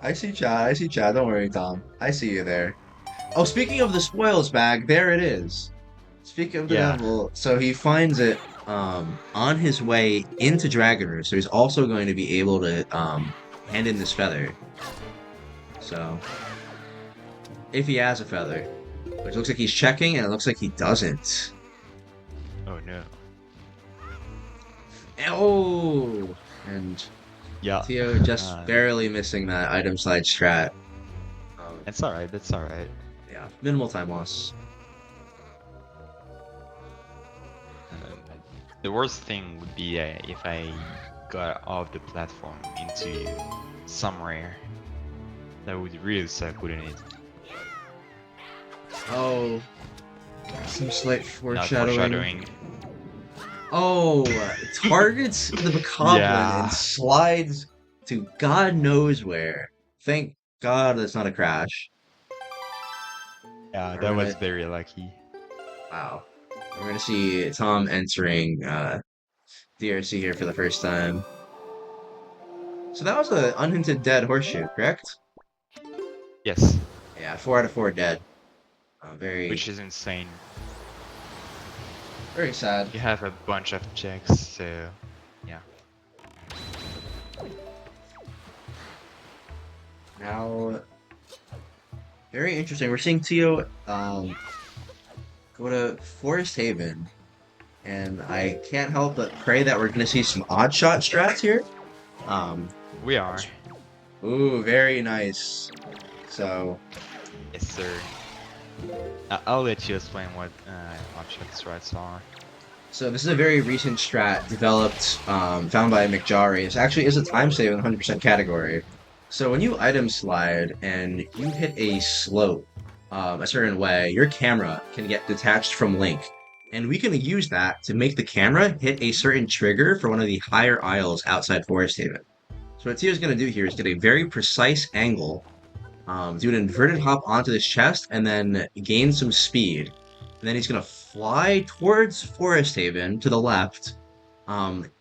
I see Chad. I see Chad. Don't worry, Tom. I see you there. Oh, speaking of the spoils bag, there it is. Speaking of the Yeah. devil, so he finds it on his way into Dragonroost, so he's also going to be able to hand in this feather. So if he has a feather, which looks like he's checking, and it looks like he doesn't. Oh no. Oh, and Yeah. Tio just Uh, barely missing that item slide strat. Um, that's alright. That's alright. yeah, minimal time loss. The worst thing would be if I got off the platform into somewhere. That would really suck, wouldn't it? Oh, some slight Not foreshadowing. foreshadowing. Oh, targets the Bokoblin and Yeah. slides to God knows where. Thank God that's not a crash. Yeah, We're that was gonna, very lucky. wow. We're gonna see Tom entering DRC here for the first time. So that was an unhinted dead horseshoe, correct? Yes, Yeah, 4 out of 4 dead. Very, which is insane. very sad. You have a bunch of checks, so yeah. Now, very interesting. We're seeing Tio go to Forest Haven. And I can't help but pray that we're going to see some odd shot strats here. Um, We are. ooh, very nice. So, Yes, sir. I'll let you explain what option strats are. So this is a very recent strat developed, found by McJarry. It actually is a time save in the 100% category. So when you item slide and you hit a slope a certain way, your camera can get detached from Link. And we can use that to make the camera hit a certain trigger for one of the higher aisles outside Forest Haven. So what Tio's going to do here is get a very precise angle, do an inverted hop onto this chest, and then gain some speed. And then he's gonna fly towards Forest Haven to the left,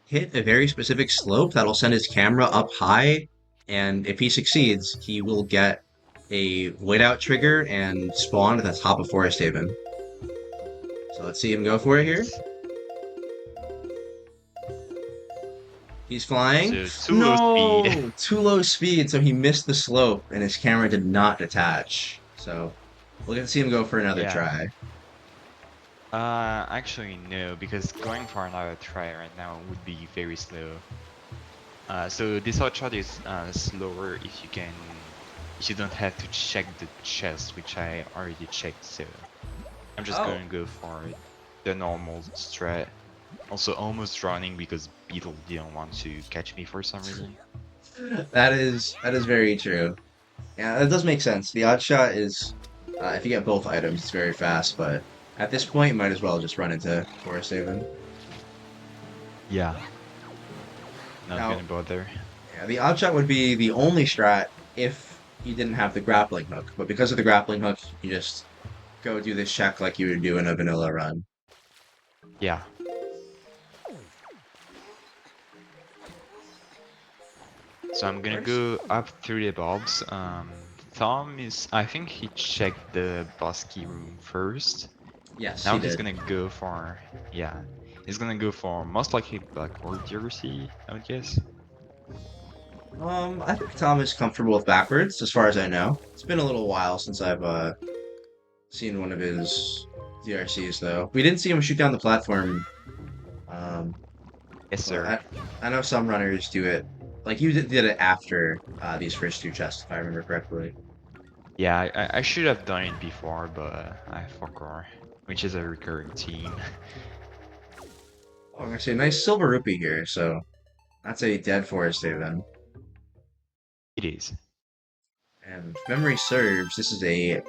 hit a very specific slope that'll send his camera up high, and if he succeeds, he will get a void out trigger and spawn at the top of Forest Haven. So let's see him go for it here. Nice. He's flying. So too low speed. No! Too low speed, so he missed the slope and his camera did not detach. So we'll get to see him go for another Yeah. try. Actually no, because going for another try right now would be very slow. So this hot shot is slower if you don't have to check the chest, which I already checked. So I'm just Oh, going to go for the normal strat. Also almost running because Beetle didn't want to catch me for some reason. that is very true. Yeah, that does make sense. The odd shot is, if you get both items, it's very fast. But at this point, you might as well just run into Forest Haven. Yeah, not Now, gonna bother. yeah, the odd shot would be the only strat if you didn't have the grappling hook. But because of the grappling hook, you just go do this check like you would do in a vanilla run. Yeah. So I'm gonna First? go up through the bulbs. Thom is, I think he checked the boss key room first. Yes, Now he he's did. gonna go for, yeah, he's gonna go for most likely backward DRC, I would guess. I think Tom is comfortable with backwards, as far as I know. It's been a little while since I've seen one of his DRCs, though. We didn't see him shoot down the platform. Um, Yes, But sir. I know some runners do it like you did it after these first two chests, if I remember correctly. Yeah, I should have done it before, but I forgot, which is a recurring theme. Oh, I'm gonna say nice silver rupee here, so that's a dead forest there then. It is. And if memory serves, this is a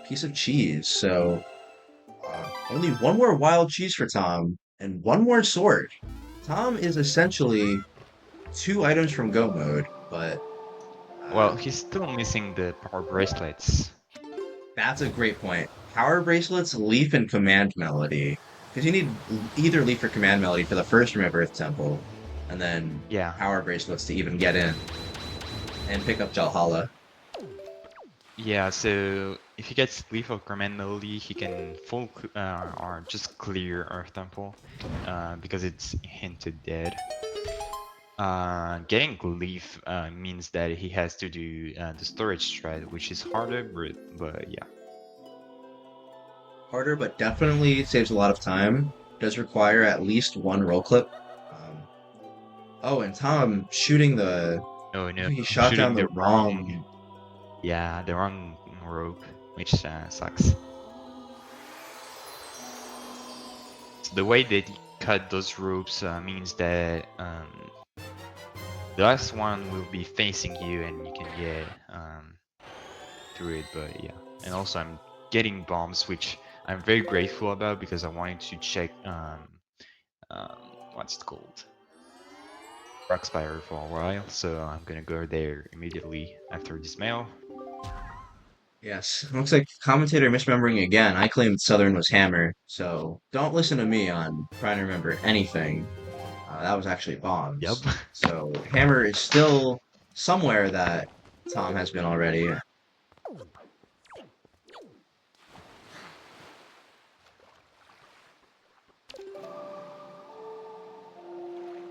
piece of cheese, so only one more wild cheese for Tom and one more sword. Tom is essentially two items from go mode, but Well, uh, he's still missing the power bracelets. that's a great point. Power bracelets, leaf, and command melody. Because you need either leaf or command melody for the first Room of Earth Temple, and then Yeah. power bracelets to even get in and pick up Jalhalla. Yeah, so if he gets lethal command melody, he can or just clear Earth Temple, because it's hinted dead. Getting Leaf means that he has to do the storage strat, which is harder, but yeah. Harder, but definitely saves a lot of time. Does require at least one roll clip. Um, oh, and Tom shooting the. Oh no, He shot down shooting the the wrong, wrong. yeah, the wrong rope, which sucks. So the way that he cut those ropes means that the last one will be facing you and you can get through it, but yeah. And also I'm getting bombs, which I'm very grateful about because I wanted to check um, what's it called? Rockspire for a while, so I'm gonna go there immediately after this mail. Yes, looks like commentator misremembering again. I claimed Southern was Hammer, so don't listen to me on trying to remember anything. That was actually Yep. bombs. So Hammer is still somewhere that Tom has been already.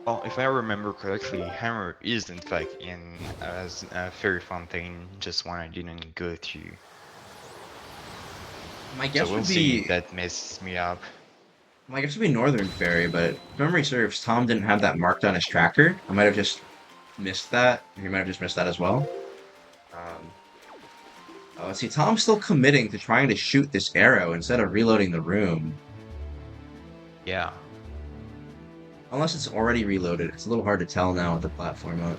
Well, if I remember correctly, Hammer is in fact in as a Fairy Fountain, just one I didn't go to. My So guess we'll would see if be that messes me up. my guess would be Northern Fairy, but if memory serves, Tom didn't have that marked on his tracker. I might have just missed that. He might have just missed that as well. Um, let's see, Tom's still committing to trying to shoot this arrow instead of reloading the room. Yeah. Unless it's already reloaded. It's a little hard to tell now with the platform up.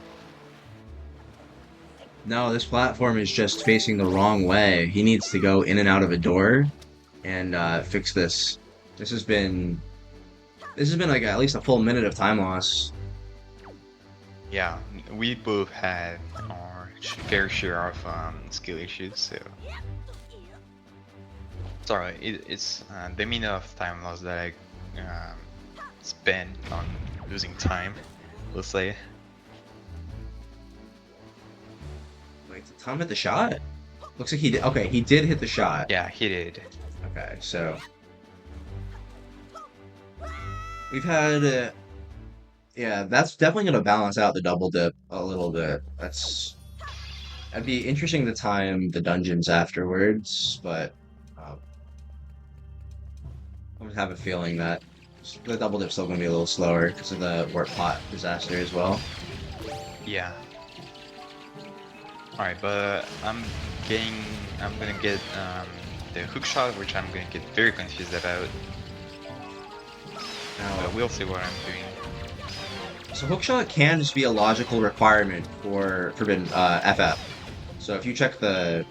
No, this platform is just facing the wrong way. He needs to go in and out of a door and fix this. This has been this has been like at least a full minute of time loss. Yeah, we both had our fair share of skill issues, so sorry, it's the minute of time loss that I spent on losing time, let's say. Wait, did Tom hit the shot? Looks like he did. Okay, he did hit the shot. Yeah, he did. Okay, so we've had yeah, that's definitely gonna balance out the double dip a little bit. It'd be interesting to time the dungeons afterwards, but I would have a feeling that the double dip's still gonna be a little slower because of the warp pot disaster as well. Yeah. Alright, but I'm gonna get the hook shot, which I'm gonna get very confused about. Now, We'll see what I'm doing. so hookshot can just be a logical requirement for Forbidden FF. So if you check the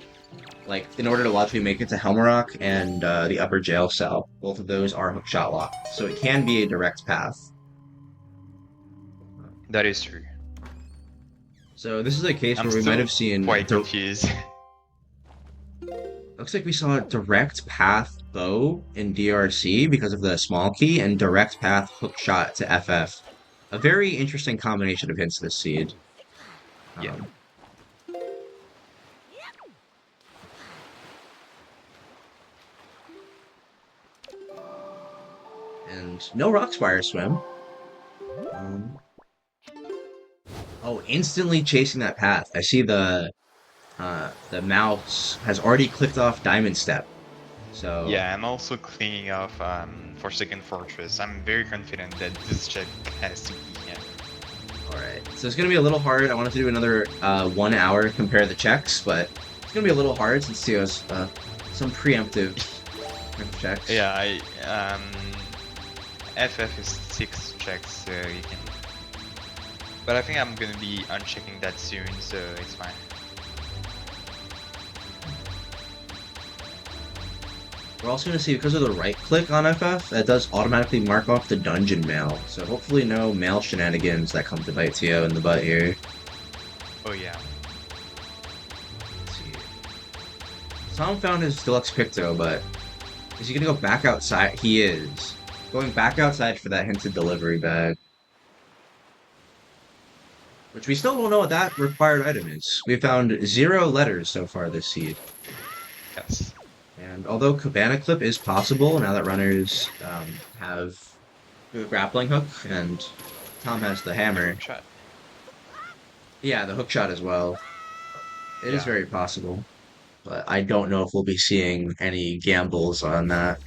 like, in order to logically make it to Helmarock and the upper jail cell, both of those are hookshot locked. So it can be a direct path. That is true. So this is a case I'm where we might still have seen. quite confused. Looks like we saw a direct path bow in DRC because of the small key and direct path hookshot to FF. A very interesting combination of hints this seed. Yeah. Um, and no rock spire swim. Um, oh, instantly chasing that path. I see the mouse has already clicked off Diamond Step. So, Yeah, I'm also cleaning off Forsaken Fortress. I'm very confident that this check has to be him. alright. So it's gonna be a little hard. I wanted to do another 1 hour compare the checks, but it's gonna be a little hard since he has some preemptive checks. Yeah, FF is 6 checks, so you can. But I think I'm gonna be unchecking that soon, so it's fine. We're also gonna see because of the right click on FF, that does automatically mark off the dungeon mail. So hopefully no mail shenanigans that come to bite Teo in the butt here. Oh yeah. Let's see. Tom found his deluxe Picto, but is he gonna go back outside? He is. Going back outside for that hinted delivery bag. Which we still don't know what that required item is. We found 0 letters so far this seed. Yes. And although Cabana Clip is possible now that runners have the grappling hook and Tom has the hammer. Shot. Yeah, the hook shot as well. It is Yeah. very possible. But I don't know if we'll be seeing any gambles on that.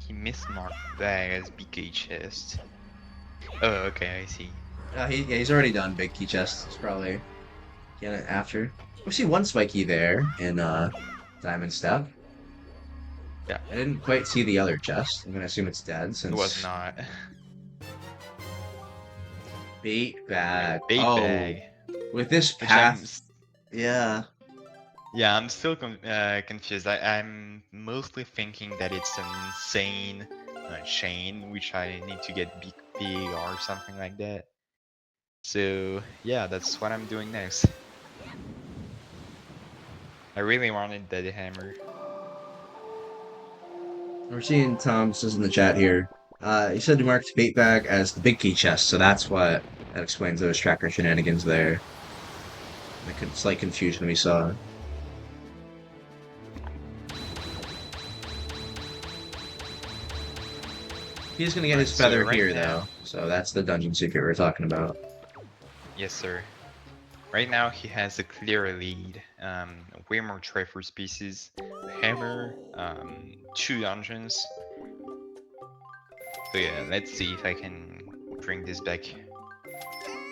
He mismarked that as BK chest. Oh, okay, I see. Yeah, he's already done big key chests. It's probably get it after. We see one spiky there in Diamond Step. Yeah. I didn't quite see the other chest. I'm gonna assume it's dead It was since not. bait bag. Bait Oh, bag. with this Which I'm. path, yeah. Yeah, I'm still confused. I'm mostly thinking that it's an insane chain, which I need to get big or something like that. So yeah, that's what I'm doing next. I really wanted that hammer. We're seeing Tom says in the chat here. He said he marked bait bag as the big key chest, so that's what that explains those tracker shenanigans there. The slight confusion we saw. He's gonna get his So feather right here now, though, so that's the dungeon secret we're talking about. yes sir. Right now he has a clear lead. Way more Triforce pieces, a hammer, 2 dungeons. So yeah, let's see if I can bring this back.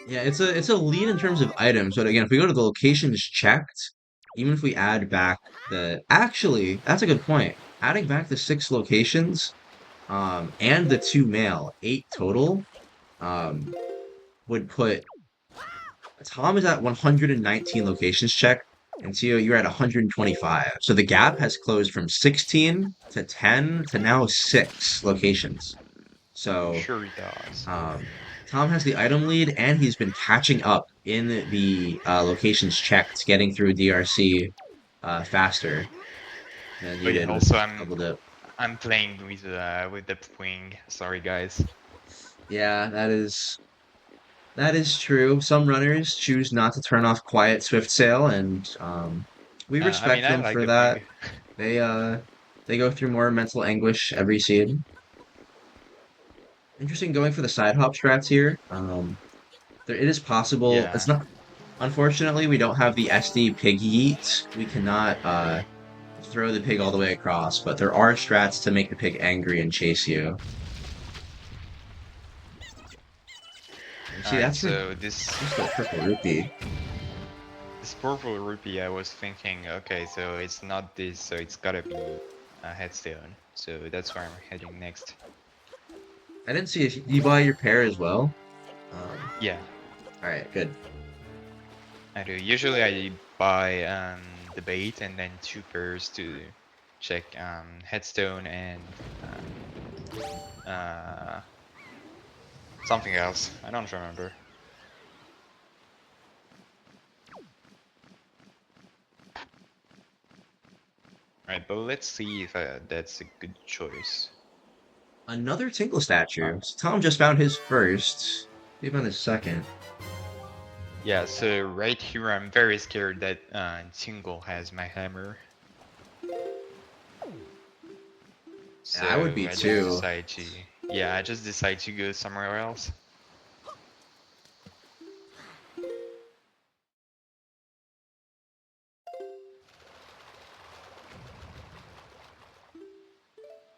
Yeah, it's a lead in terms of items, but again, if we go to the locations checked, even if we add back the actually, that's a good point. Adding back the six locations, and the two male, eight total, um, would put Tom is at 119 locations checked, and Tio, you're at 125. So the gap has closed from 16 to 10 to now six locations. So Sure it does. Um, Tom has the item lead, and he's been catching up in the locations checked, getting through DRC faster than Oh you yeah, did with also Double Dip. I'm playing with the wing. Sorry guys. Yeah, that is true. Some runners choose not to turn off Quiet Swift Sail, and we I mean respect I them like for the that. wing. They go through more mental anguish every seed. Interesting going for the side hop strats here. It is possible. It's Yeah. not. Unfortunately, we don't have the SD pig yeet. We cannot throw the pig all the way across, but there are strats to make the pig angry and chase you. And see, Alright, that's for so this just a purple rupee. this purple rupee I was thinking, okay, so it's not this, so it's gotta be a headstone. So that's where I'm heading next. I didn't see if you buy your pair as well. Yeah, All right, good. I do. Usually I buy the bait and then two pairs to check headstone and uh, something else. I don't remember. Right, but let's see if that's a good choice. Another Tinkle statue. Uh, So Tom just found his first. He found his second. yeah, so right here I'm very scared that Tingle has my hammer. Yeah, I would So be I just too. decide to, yeah, I just decide to go somewhere else.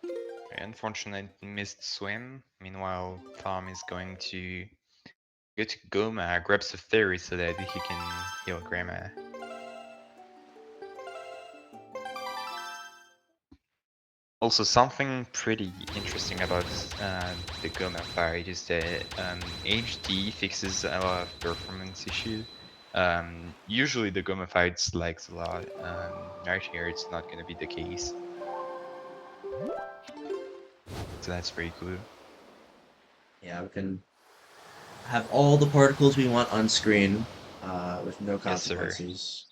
I unfortunately missed swim. Meanwhile, Tom is going to go to Goma, grabs a fairy so that he can heal Grandma. Also, something pretty interesting about the Goma fight is that HD fixes a lot of performance issues. Usually the Goma fights lags a lot. Right here, it's not gonna be the case, so that's pretty cool. Yeah, we can have all the particles we want on screen, with no Yes, sir. consequences.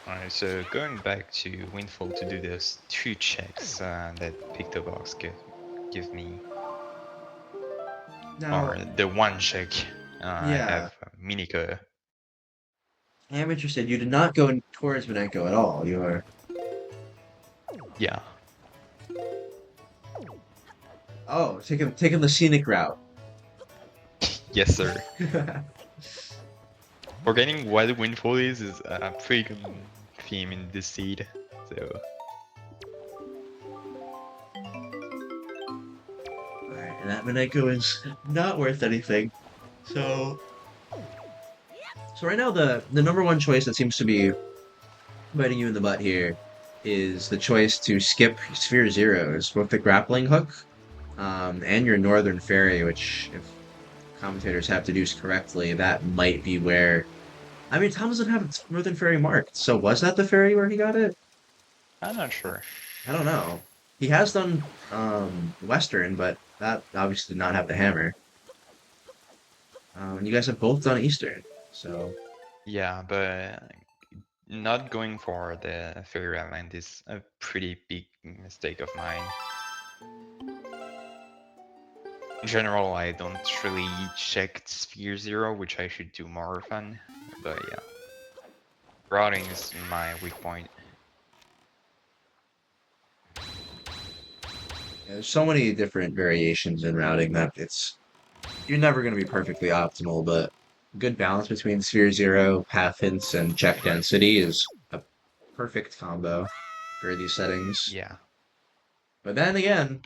Alright, so going back to Windfall to do those two checks that Pictobox give me, or Now, the one check I yeah, have Minika. I am interested. You did not go towards Benenko at all. You are. Yeah, Oh, taking the scenic route. yes, sir. Forgetting what Windfall is a pretty common theme in this seed. So Alright, and that Mineko is not worth anything. So so right now the number one choice that seems to be biting you in the butt here is the choice to skip Sphere Zeros, both the grappling hook, and your Northern Ferry, which if commentators have deduced correctly, that might be where I mean Tom doesn't have Northern Ferry marked, so was that the ferry where he got it? I'm not sure. I don't know. He has done Western, but that obviously did not have the hammer. And you guys have both done Eastern, so Yeah, but not going for the Fairy Island is a pretty big mistake of mine. In general, I don't really check Sphere Zero, which I should do more often. But yeah, routing is my weak point. yeah, there's so many different variations in routing that you're never going to be perfectly optimal, but good balance between Sphere Zero, path hints, and check density is a perfect combo for these settings. Yeah. But then again,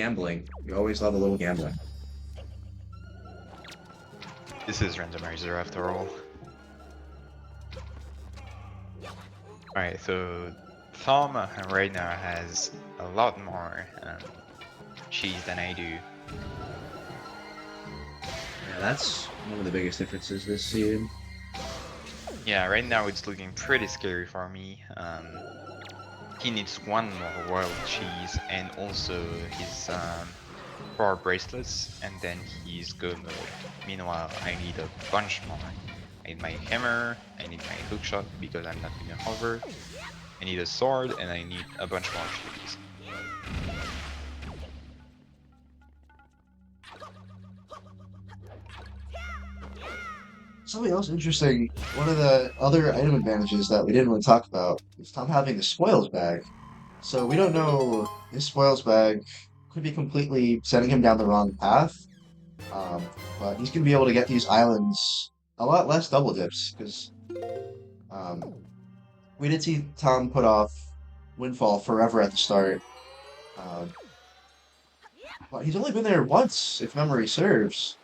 Gambling. You always love a little gambling. This is randomizer after all. Alright, so Thom right now has a lot more cheese than I do. Yeah, that's one of the biggest differences this season. Yeah, right now it's looking pretty scary for me. He needs one more royal cheese and also his 4 bracelets, and then he's go mode. Meanwhile, I need a bunch more. I need my hammer, I need my hookshot because I'm not gonna hover. I need a sword, and I need a bunch more cheese. Something else interesting, one of the other item advantages that we didn't really talk about is Tom having the spoils bag. So we don't know his spoils bag could be completely setting him down the wrong path, but he's going to be able to get these islands a lot less double dips because um, we did see Tom put off Windfall forever at the start, um, but he's only been there once, if memory serves,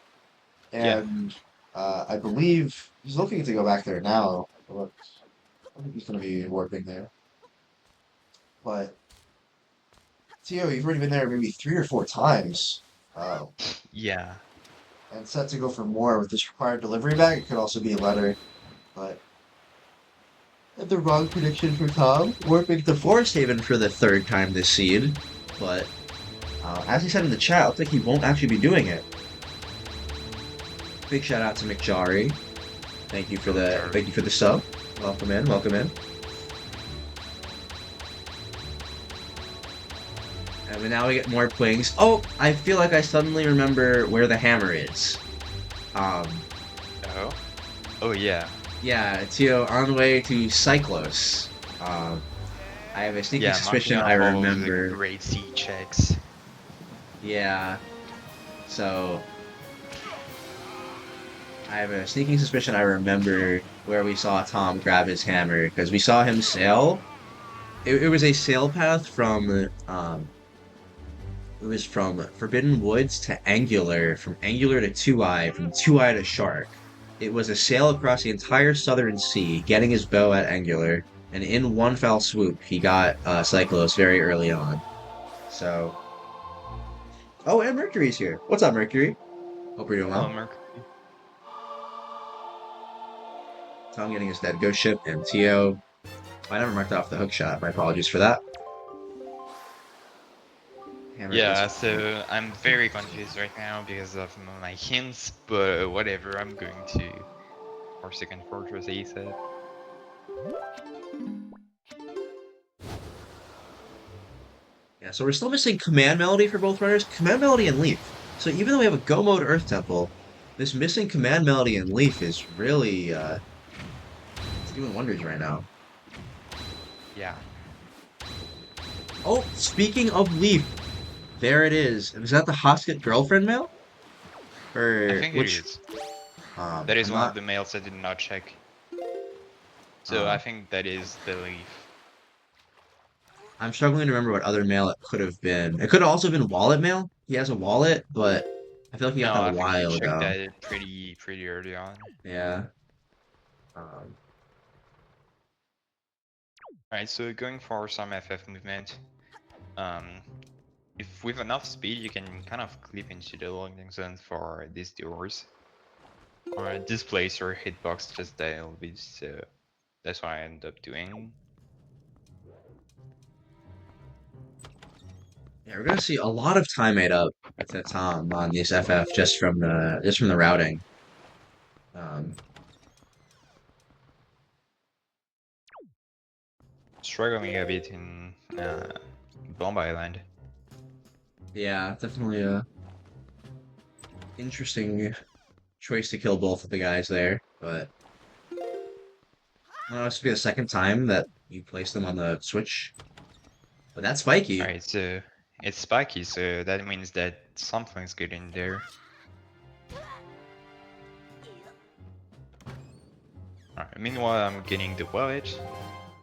Yeah, and I believe he's looking to go back there now. But I think he's going to be warping there. But Tio, you've already been there maybe 3 or 4 times, yeah, and set to go for more with this required delivery bag. It could also be a letter, but the wrong prediction for Tom. Warping to Forest Haven for the third time this seed, but as he said in the chat, looks like he won't actually be doing it. Big shout out to McJari. Thank you for the sub. Welcome in, welcome in. And now we get more pwings. Oh, I feel like I suddenly remember where the hammer is. Um, Oh? Oh yeah. yeah, Tio, on the way to Cyclos. I have a sneaking Yeah, marking suspicion on I all of the remember. great sea checks. Yeah, so I have a sneaking suspicion I remember where we saw Tom grab his hammer because we saw him sail. It was a sail path from it was from Forbidden Woods to Angular, from Angular to Two Eye, from Two Eye to Shark. It was a sail across the entire southern sea, getting his bow at Angular, and in one fell swoop, he got Cyclos very early on. So, oh, and Mercury's here. What's up, Mercury? Hope you're doing Hello, well. Merc. Tom getting his dead ghost ship, and Tio. I never marked off the hook shot. My apologies for that. Hammer is Yeah, so I'm very confused right now because of my hints, but whatever, I'm going to our second fortress, he said. yeah. So we're still missing Command Melody for both runners. Command Melody and Leaf. So even though we have a Go Mode Earth Temple, this missing Command Melody and Leaf is really it's doing wonders right now. Yeah. Oh, speaking of Leaf, there it is. Is that the Hosket girlfriend mail? I Or think it which? is. That I'm is one of not. the mails I did not check. So I Uh, think that is the leaf. I'm struggling to remember what other mail it could have been. It could have also been wallet mail. He has a wallet, but I feel like he got No, that a I think he while checked ago. that pretty early on. Yeah. Um, Alright, so going for some FF movement. Um, if with enough speed, you can kind of clip into the loading zone for these doors. Or displace your hitbox just a little bit, so that's what I ended up doing. yeah, we're gonna see a lot of time made up to Tom on this FF just from the routing. Um, Struggling a bit in Bomb Island. yeah, definitely a interesting choice to kill both of the guys there, but well, this will be the second time that you place them on the switch. But that's spiky. Alright, so it's spiky, so that means that something's good in there. Alright, meanwhile, I'm getting the wallet.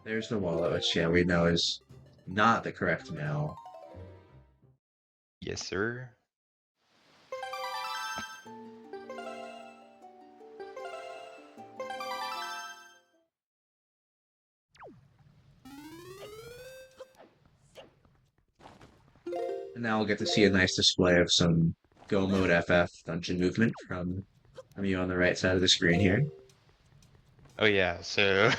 There's the wallet, which yeah we know is not the correct mail. Yes, sir. And now we'll get to see a nice display of some Go Mode FF dungeon movement from you on the right side of the screen here. Oh yeah, so this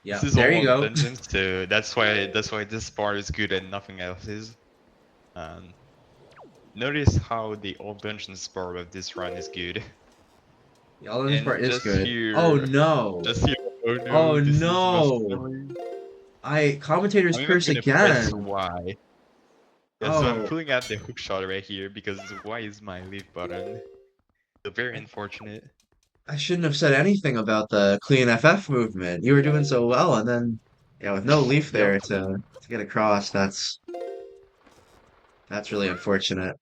Yep, is there all you on go. dungeons, so that's why this part is good and nothing else is. Um, Notice how the old dungeons part of this run is good. The all this part And is just good. Oh here, no! just here, oh Oh no, this is no! muscle. Commentator's I'm even curse gonna press again. Y. Yeah, so I'm Oh, pulling out the hook shot right here because Y is my leave button. So very I, unfortunate. I shouldn't have said anything about the clean FF movement. You were doing so well, and then yeah, with no leaf Yep. there to get across, that's really unfortunate.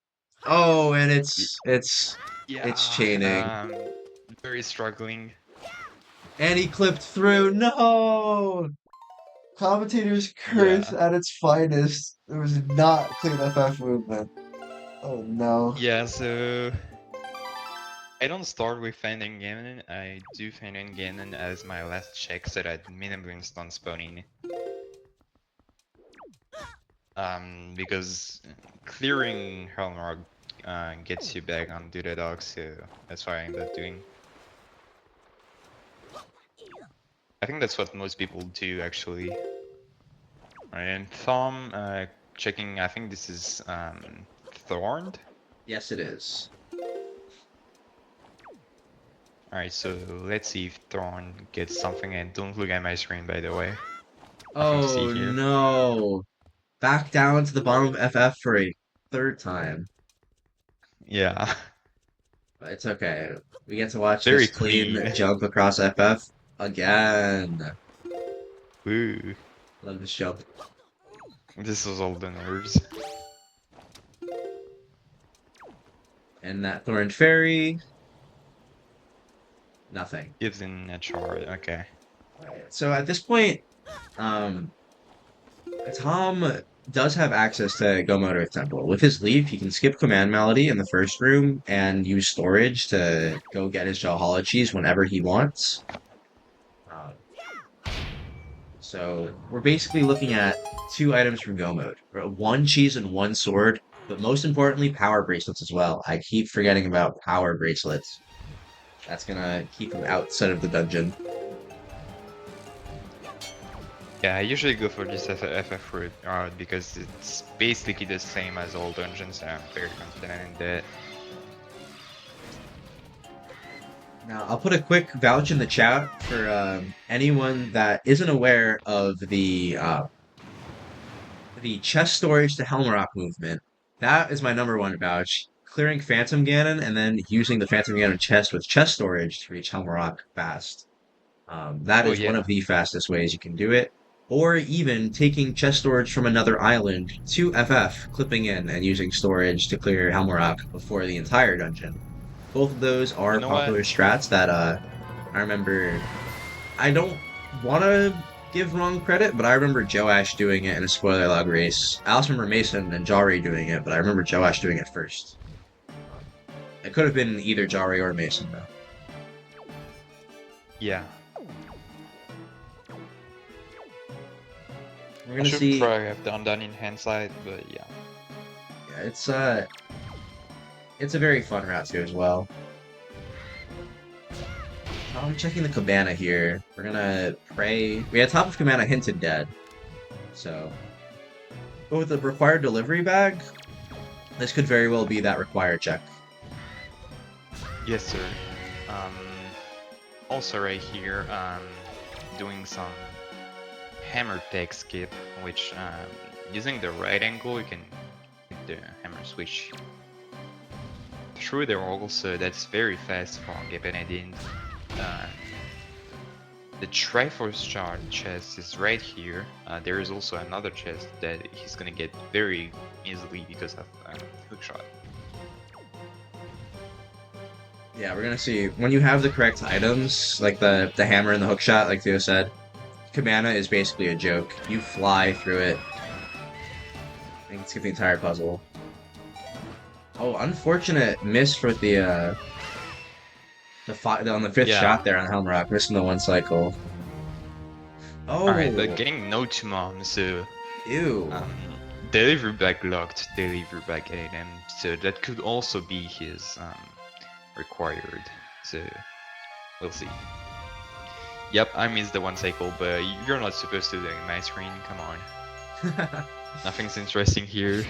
Oh, and Y- it's Yeah, chaining. very struggling. And he clipped through. No! Commentator's curse Yeah. at its finest. There was not clean FF movement. Oh no. Yeah, so I don't start with Finding Ganon. I do Finding Ganon as my last check so that minimally stun spawning. Because clearing Helmrog gets you back on Dog, so that's what I end up doing. I think that's what most people do actually. And Thom, checking, I think this is Thorned. Yes, it is. Alright, so let's see if Thorn gets something, and don't look at my screen by the way. Nothing to see Oh here. no. Back down to the bottom of FF for a third time. Yeah, But it's okay. We get to watch very this clean clean. jump across FF again. Woo. Love this jump. This was all the nerves. And that Thorn Fairy. Nothing. Gives in a chart, okay. So at this point, um, Tom does have access to Go Motor Temple. With his leaf, he can skip Command Melody in the first room and use storage to go get his Jawhologies whenever he wants. Uh, so we're basically looking at two items from Go Mode. One cheese and one sword, but most importantly, power bracelets as well. I keep forgetting about power bracelets. That's gonna keep him outside of the dungeon. Yeah, I usually go for this FF route because it's basically the same as all dungeons, and I'm very confident in that. Now, I'll put a quick vouch in the chat for anyone that isn't aware of the chest storage to Helmrock movement. That is my number one vouch. Clearing Phantom Ganon and then using the Phantom Ganon chest with chest storage to reach Helmrock fast. That Oh is one yeah. of the fastest ways you can do it. Or even taking chest storage from another island to FF, clipping in and using storage to clear Helmrock before the entire dungeon. Both of those You are know what? popular strats that I remember. I don't want to give wrong credit, but I remember Joash doing it in a spoiler log race. I also remember Mason and Jari doing it, but I remember Joash doing it first. It could have been either Jari or Mason, though. Yeah. We're I gonna should see. probably have done that in hindsight, but yeah. Yeah, it's a very fun route too as well. I'm checking the cabana here. We're gonna pray. We had top of cabana hinted dead, so. But with the required delivery bag, this could very well be that required check. Yes, sir. Um, Also right here, doing some hammer tech skip, which using the right angle, you can hit the hammer switch through the wall, so that's very fast for Gebenedin. Uh, the Triforce Shard chest is right here. There is also another chest that he's gonna get very easily because of hookshot. Yeah, we're gonna see when you have the correct items, like the hammer and the hook shot, like Theo said. Cabana is basically a joke. You fly through it and skip the entire puzzle. Oh, unfortunate miss for on the fifth Yeah. shot there on Helm Rock, missing the one cycle. Alright, Oh, getting no to mom, so ew. um, delivery bag locked, delivery bag item, so that could also be his required. So we'll see. Yep, I missed the one cycle, but you're not supposed to do my screen. Come on, All nothing's interesting here.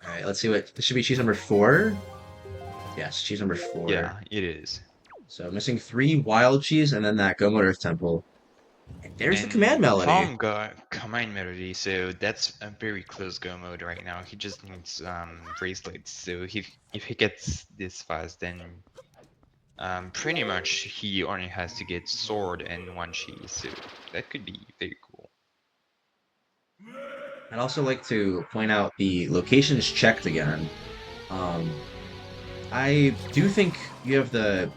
right, let's see what this should be cheese number four. Yes, cheese number four. Yeah, it is. So missing three wild cheese and then that Go Earth Temple. And there's the command And melody. Tom got command melody, so that's a very close go mode right now. He just needs bracelets. So if he gets this fast, then pretty much he only has to get sword and one cheese. So that could be very cool. I'd also like to point out the location is checked again. Um, I do think you have the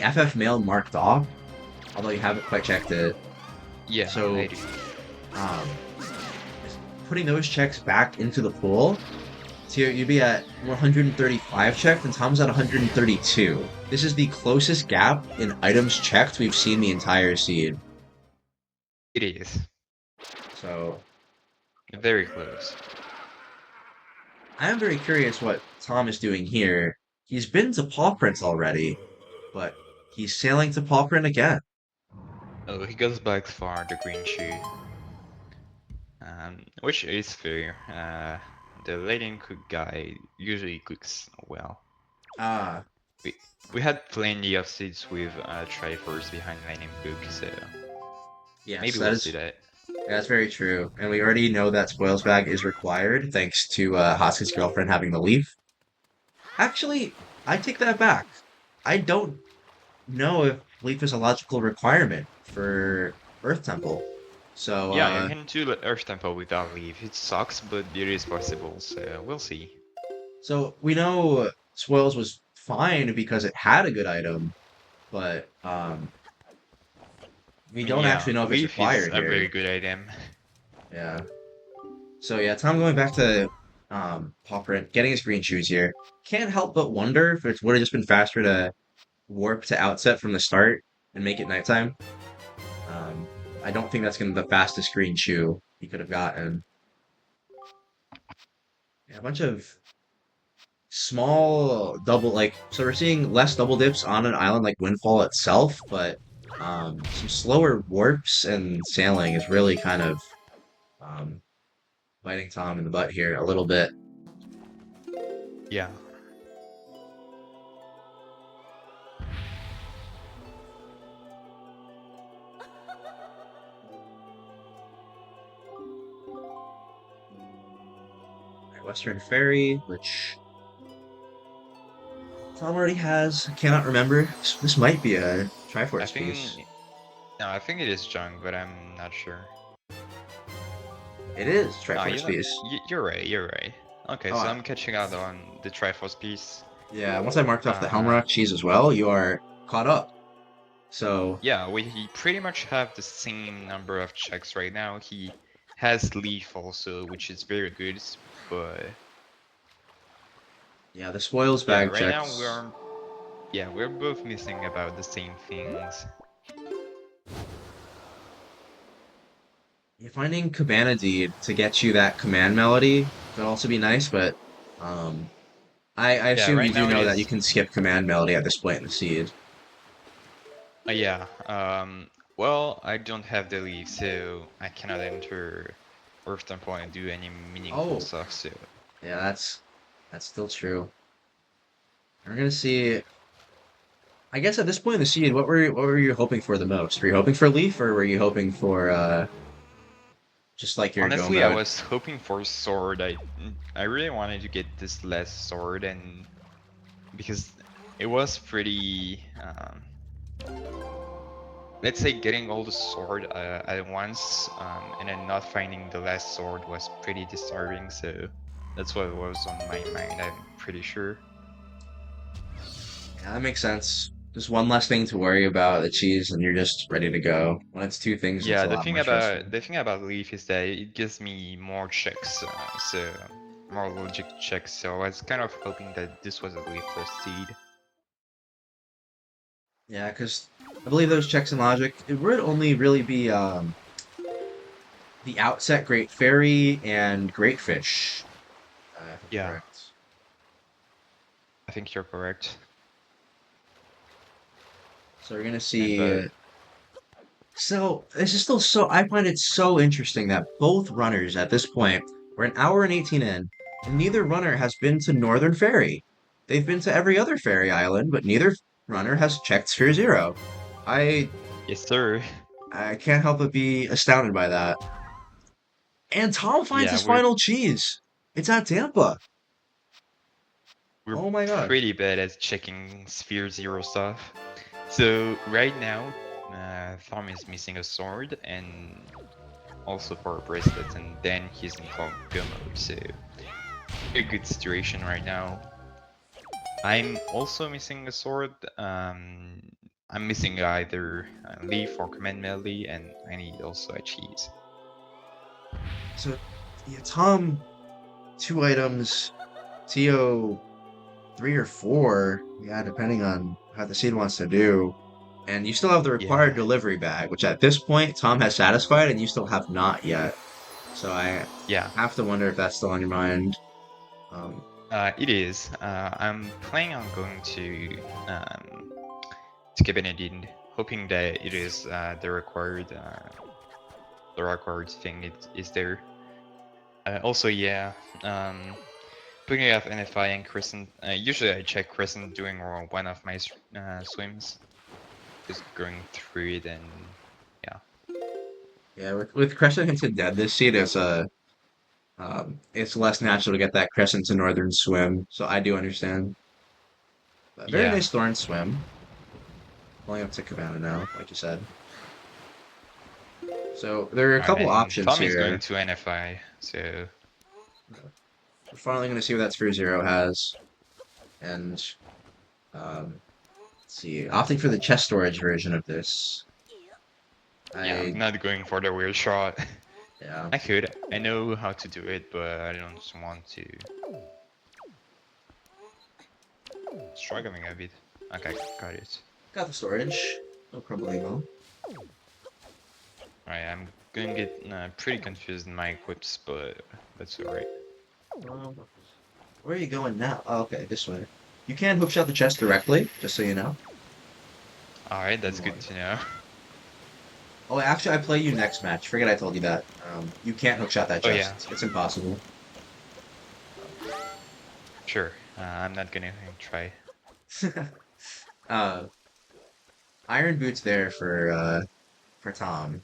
FF mail marked off, although you haven't quite checked it. Yeah, I So, do. um, putting those checks back into the pool, so you'd be at 135 checked, and Tom's at 132. This is the closest gap in items checked we've seen the entire seed. It is So, very close. I am very curious what Tom is doing here. He's been to Paw Prints already, but he's sailing to Paw Print again. Oh, he goes back for the green shoe, which is fair. The Lady Cook guy usually cooks well. Ah, We we had plenty of seats with Triforce behind Lady Cook, so yes, maybe that we'll see is that. that's very true. And we already know that Spoils Bag is required thanks to Hoskins' girlfriend having the leaf. Actually, I take that back. I don't know if leaf is a logical requirement for Earth Temple. So, Yeah, you can do the Earth Temple without leave. It sucks, but it is possible, so we'll see. we know Spoils was fine because it had a good item, but we I mean, don't yeah, actually know if it's leaf is required a here. very good item. Yeah. So yeah, Tom going back to Paw Print, getting his green shoes here. Can't help but wonder if it would have just been faster to warp to outset from the start and make it nighttime. Um, I don't think that's gonna be the fastest green shoe he could have gotten. Yeah, a bunch of small double so we're seeing less double dips on an island like Windfall itself, but some slower warps and sailing is really kind of um, biting Tom in the butt here a little bit. Yeah. Western Ferry, which Tom already has. I cannot remember. This might be a I Triforce piece. think no, I think it is junk, but I'm not sure. It is Ah, Triforce piece. you're right. You're right. Okay, Oh, so I'm catching out on the Triforce piece. yeah. Once I marked off the Uh, Helmrock cheese as well, you are caught up. So, yeah, we pretty much have the same number of checks right now. He has Leaf also, which is very good, but yeah, the spoils yeah, bag right now checks. we're both missing about the same things. Yeah, finding Cabana Deed to get you that command melody could also be nice, but um, I Yeah, assume you right do now it know that you is. can skip command melody at this point in the seed. Yeah. Well, I don't have the leaf, so I cannot enter Earth Temple and do any meaningful Oh, stuff. So yeah, that's still true. We're gonna see. I guess at this point in the seed, what were you hoping for the most? Were you hoping for Leaf, or were you hoping for just like your go honestly, I mode? was hoping for sword. I really wanted to get this last sword, and because it was pretty. Let's say getting all the sword at once, and then not finding the last sword was pretty disturbing. So that's what was on my mind. I'm pretty sure. Yeah, that makes sense. Just one less thing to worry about the cheese, and you're just ready to go. When it's two things, it's Yeah, a lot more stressful. the thing about Leaf is that it gives me more checks. So more logic checks. So I was kind of hoping that this was at least a seed. Yeah, because I believe those checks in logic, it would only really be the outset Great Fairy and Great Fish, if I'm Yeah, correct. I think you're correct. So we're gonna And see. but So this is still so. I find it so interesting that both runners at this point, we're an hour and 18 in, and neither runner has been to Northern Fairy. They've been to every other fairy island, but neither runner has checked Sphere Zero. I yes, sir. I can't help but be astounded by that. And Tom finds Yeah, his final cheese. It's at Tampa. we're Oh my god. pretty bad at checking Sphere Zero stuff. So right now, Thom is missing a sword and also for a bracelet, and then he's in go mode. So a good situation right now. I'm also missing a sword. I'm missing either leaf or command melee, and I need also a cheese. So yeah, Tom, two items, Tio three or four, yeah, depending on how the seed wants to do. And you still have the required Yeah, delivery bag, which at this point Tom has satisfied and you still have not yet. So I yeah. have to wonder if that's still on your mind. Um, It is. I'm planning on going to Cabinet, hoping that it is the required thing is there. Also, yeah. Um, Picking up NFI and Crescent. Usually I check Crescent during one of my swims, just going through it and yeah. yeah, with Crescent into Dead this seed, it's less natural to get that Crescent to Northern swim. So I do understand. But very Yeah, nice Thorn swim. Pulling up to Cabana now, like you said. So there are a alright, couple and options Thumb is here. going to NFI, so We're finally going to see what that Sphere Zero has. And let's see, opting for the chest storage version of this. yeah, I'm I not going for the weird shot. yeah, I could, I know how to do it, but I don't want to. Struggling a bit. Okay, got it. got the storage. No problemo. Alright, I'm gonna get pretty confused in my equips, but that's alright. Where are you going now? Oh, okay, this way. You can hookshot the chest directly, just so you know. Alright, that's good to know. Oh, actually, I play you next match. Forget I told you that. You can't hookshot that Oh yeah, chest. It's impossible. sure. I'm not gonna try. uh, Iron Boots there for Tom.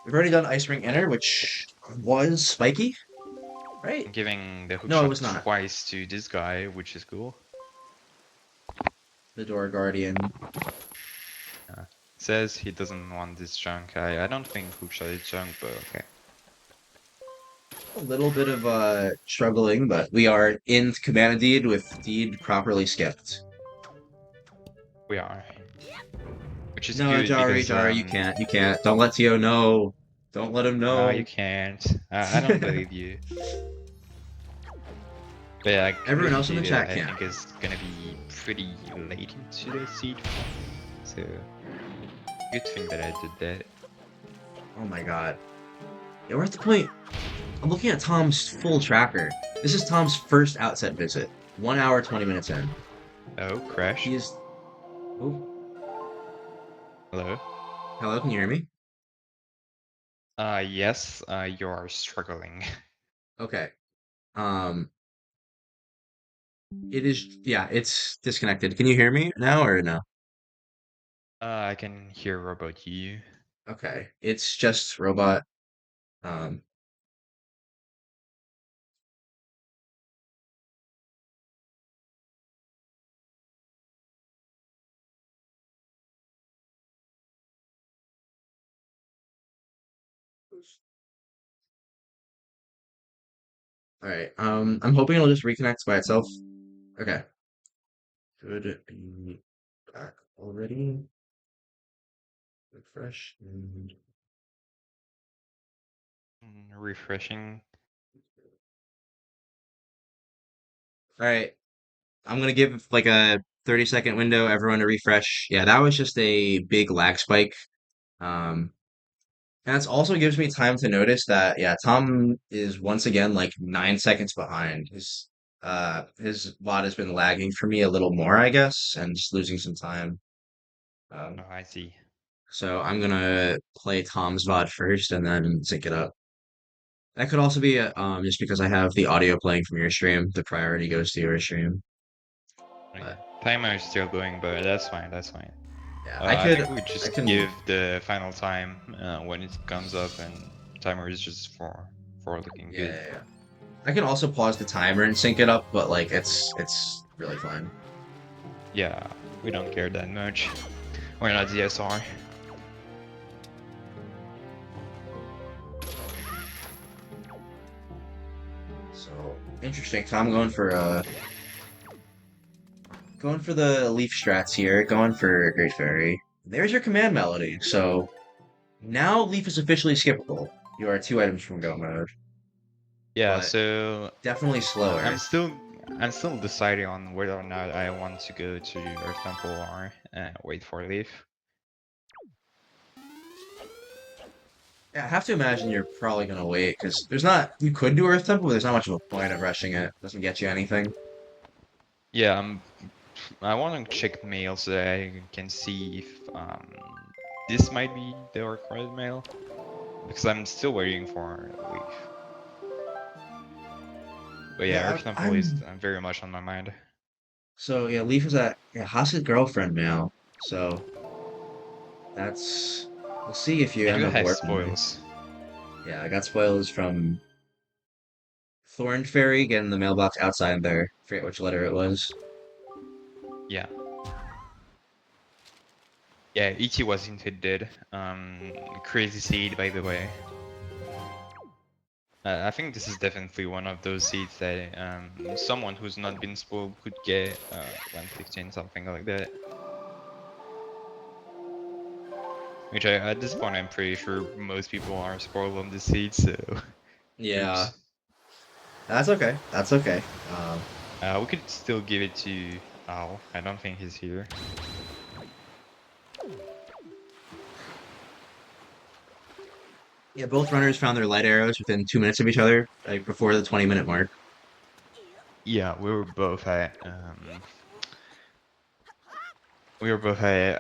We've already done Ice Ring Inner, which was spiky, right? I'm giving the No, it hookshot was not. twice to this guy, which is cool. The Door Guardian. Says he doesn't want this junk. I don't think hookshot is junk, but okay. A little bit of struggling, but we are in Cabana Deed with Deed properly skipped. We are. Which is No, good Jari, because Jari, you can't, you can't. Don't let Tio know. Don't let him no, you know. can't. I don't believe you. But yeah, Everyone Community else in the Data chat I can. think is gonna be pretty late into the seed. So good thing that I did that. Oh my god. Yeah, we're at the point. I'm looking at Tom's full tracker. This is Tom's first outset visit. 1 hour, 20 minutes in. Oh, crash. He is. Oh, Hello. hello, can you hear me? Yes, you are struggling. Okay. Um, it is. Yeah, it's disconnected. Can you hear me now or no? I can hear about you. Okay. It's just robot. Um, all right. I'm hoping it'll just reconnect by itself. Okay. Should it be back already? Refresh and Refreshing. All right, I'm gonna give like a 30-second window, everyone to refresh. Yeah, that was just a big lag spike. Um, and it also gives me time to notice that, yeah, Tom is once again like 9 seconds behind. His VOD has been lagging for me a little more, I guess, and just losing some time. Um, Oh, I see. so I'm gonna play Tom's VOD first and then sync it up. That could also be just because I have the audio playing from your stream. The priority goes to your stream. Okay. But Timer is still going, but that's fine. That's fine. yeah, I think we I just can, give the final time when it comes up, and timer is just for looking yeah, good. yeah, yeah. I can also pause the timer and sync it up, but like it's really fun. Yeah, we don't care that much. We're not DSR. So interesting. Tom going for the leaf strats here, going for Great Fairy. There's your command melody. So now leaf is officially skippable. You are 2 items from go mode, Yeah, but so definitely slower. I'm still I'm still deciding on whether or not I want to go to Earth Temple or wait for Leaf. Yeah, I have to imagine you're probably gonna wait because there's not. You could do Earth Temple, but there's not much of a point of rushing it. Doesn't get you anything. Yeah, I want to check mail so that I can see if this might be the required mail because I'm still waiting for Leaf. But yeah, Yeah, Earth Temple is I'm. very much on my mind. So yeah, Leaf is at yeah, Haas's girlfriend now. So that's. We'll see if you And end who up has warping me. spoils? Yeah, I got spoilers from Thorn Fairy getting the mailbox outside there. Forget which letter it was. Yeah. Yeah, Ichi was hinted dead. Crazy Seed, by the way. I think this is definitely one of those seeds that someone who's not been spoiled could get 115, something like that. Which at this point I'm pretty sure most people are spoiled on this seed, so Yeah, oops. that's okay. That's okay. We could still give it to Al. I don't think he's here. Yeah, both runners found their light arrows within 2 minutes of each other, like before the 20-minute mark. Yeah, we were both at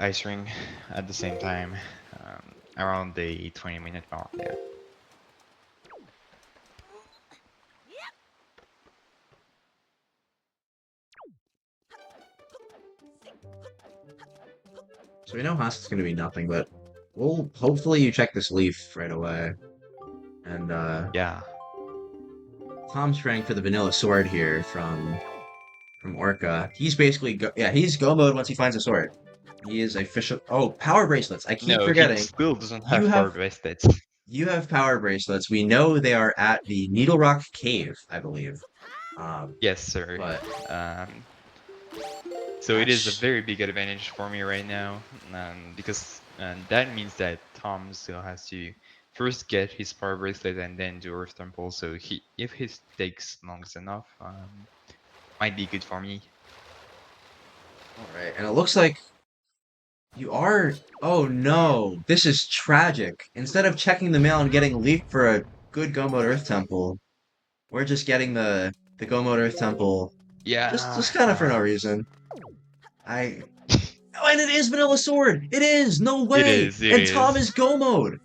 Ice Ring at the same time, around the 20-minute mark. Yeah. So we know Haas is going to be nothing, but we'll hopefully you check this leaf right away. And Yeah. Tom's trying for the vanilla sword here from Orca. He's basically yeah, he's go mode once he finds a sword. He is official. Oh, power bracelets. I keep No, he forgetting. still doesn't You have power have bracelets. you have power bracelets. We know they are at the Needle Rock Cave, I believe. Um, Yes, sir. but Um, so it is a that's very big advantage for me right now, because that means that Tom still has to first get his power bracelet and then do Earth Temple. So if his takes long enough, might be good for me. all right. And it looks like you are. Oh no, this is tragic. Instead of checking the mail and getting Leaf for a good Go Mode Earth Temple, we're just getting the Go Mode Earth Temple Yeah, just kind of for no reason. I Oh, and it is Vanilla Sword. It is no it way. is. It And Tom is. is Go Mode.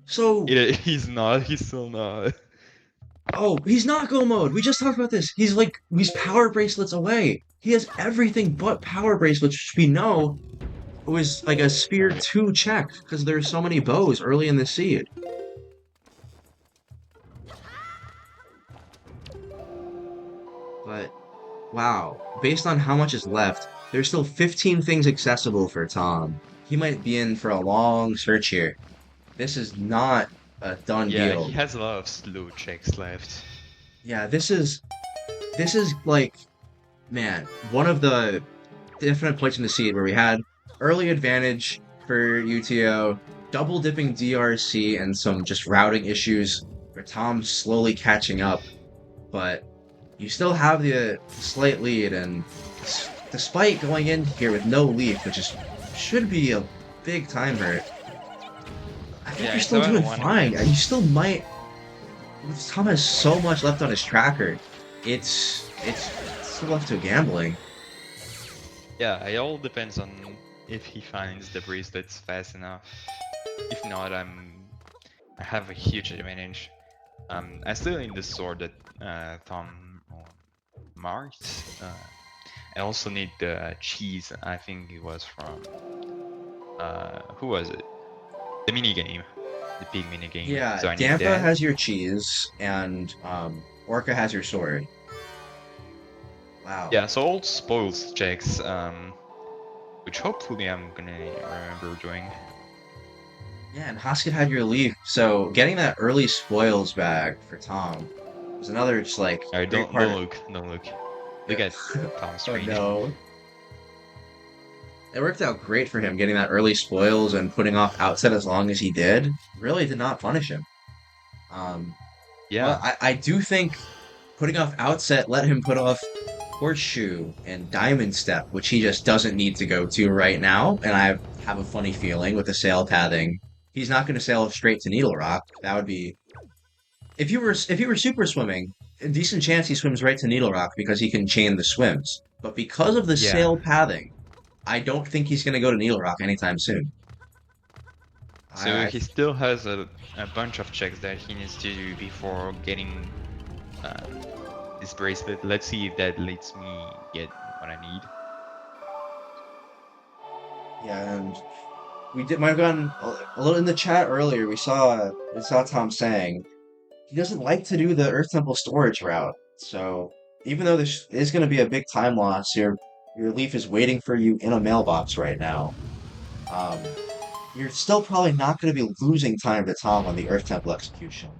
So He's not. He's still not. he's not Go Mode. We just talked about this. He's power bracelets away. He has everything but power bracelets, which we know was like a Sphere 2 check because there's so many bows early in the seed. But wow, based on how much is left, there's still 15 things accessible for Tom. He might be in for a long search here. This is not a done Yeah, he deal. has a lot of slow checks left. Yeah, this is like man, one of the definite points in the seed where we had early advantage for UTO, double dipping DRC, and some just routing issues for Tom slowly catching up. But you still have the slight lead, and despite going in here with no leaf, which is should be a big time hurt, I think Yeah, you're it's still about doing one fine. hit. You still might. Tom has so much left on his tracker. It's still left to gambling. Yeah, it all depends on if he finds the bracelets fast enough. If not, I have a huge advantage. I still need the sword that Tom marked. I also need the cheese. I think it was from who was it? The mini game, the pig mini game. Yeah, So I need Dampa that. has your cheese, and Orca has your sword. Wow. Yeah, so all spoils checks, which hopefully I'm gonna remember doing. Yeah, and Hoskett had your leaf, so getting that early spoils bag for Tom was another just like Alright, great don't part. look, don't look. Look Yeah. at Tom's Oh screen. no. It worked out great for him getting that early spoils and putting off outset as long as he did. Really did not punish him. Um, but Yeah. I do think putting off outset let him put off horseshoe and diamond step, which he just doesn't need to go to right now. And I have a funny feeling with the sail pathing, he's not going to sail straight to Needle Rock. That would be if you were super swimming, a decent chance he swims right to Needle Rock because he can chain the swims. But because of the Yeah. sail pathing, I don't think he's going to go to Needle Rock anytime soon. So I he still has a bunch of checks that he needs to do before getting this bracelet. Let's see if that lets me get what I need. Yeah, and we did might have gone a little in the chat earlier. We saw Tom saying he doesn't like to do the Earth Temple storage route. So even though this is going to be a big time loss, your leaf is waiting for you in a mailbox right now. Um, you're still probably not going to be losing time to Tom on the Earth Temple execution.